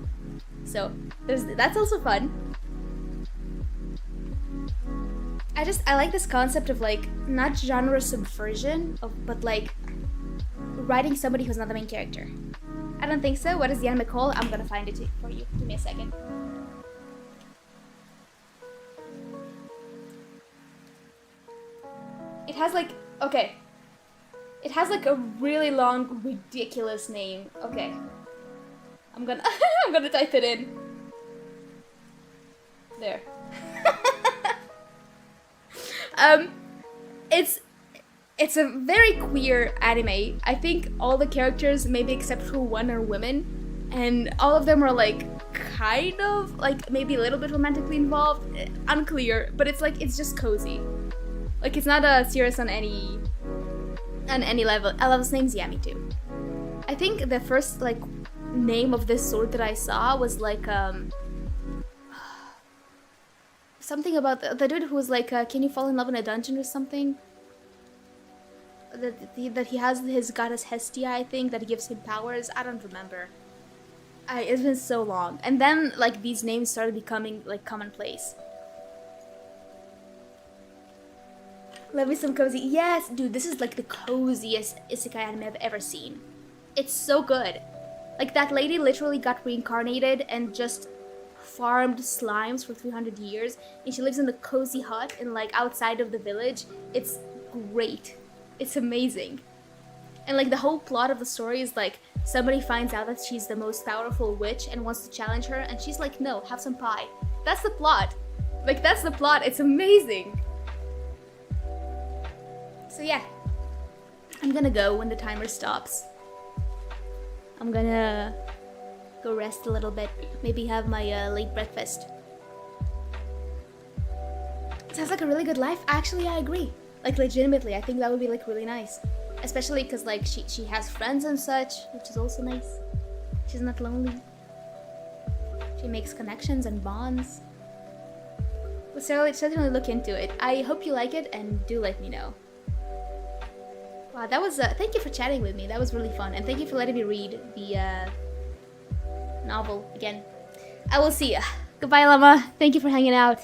So, that's also fun. I like this concept of, like, not genre subversion, but, like, writing somebody who's not the main character. I don't think so. What is the anime called? I'm gonna find it for you. Give me a second. It has like, okay. It has like a really long, ridiculous name. Okay. I'm gonna I'm gonna type it in. There. It's a very queer anime. I think all the characters, maybe except for one, are women, and all of them are like kind of like maybe a little bit romantically involved. Unclear, but it's just cozy. Like, it's not serious on any level. I love his name's Yami too. I think the first like name of this sword that I saw was like something about the dude who was like can you fall in love in a dungeon or something? That he has his goddess Hestia, I think, that gives him powers. I don't remember. It's been so long. And then like these names started becoming like commonplace. Love me some cozy. Yes, dude, this is like the coziest isekai anime I've ever seen. It's so good. Like, that lady literally got reincarnated and just farmed slimes for 300 years, and she lives in the cozy hut and like outside of the village. It's great. It's amazing. And like the whole plot of the story is like somebody finds out that she's the most powerful witch and wants to challenge her, and she's like, no, have some pie. That's the plot. Like, that's the plot. It's amazing. So yeah, I'm gonna go when the timer stops. I'm gonna go rest a little bit, maybe have my late breakfast. Sounds like a really good life. Actually, I agree. Like, legitimately, I think that would be like really nice. Especially because like she has friends and such, which is also nice. She's not lonely. She makes connections and bonds. But certainly look into it. I hope you like it, and do let me know. Wow, that was thank you for chatting with me. That was really fun, and thank you for letting me read the novel again. I will see ya. Goodbye, Llama. Thank you for hanging out.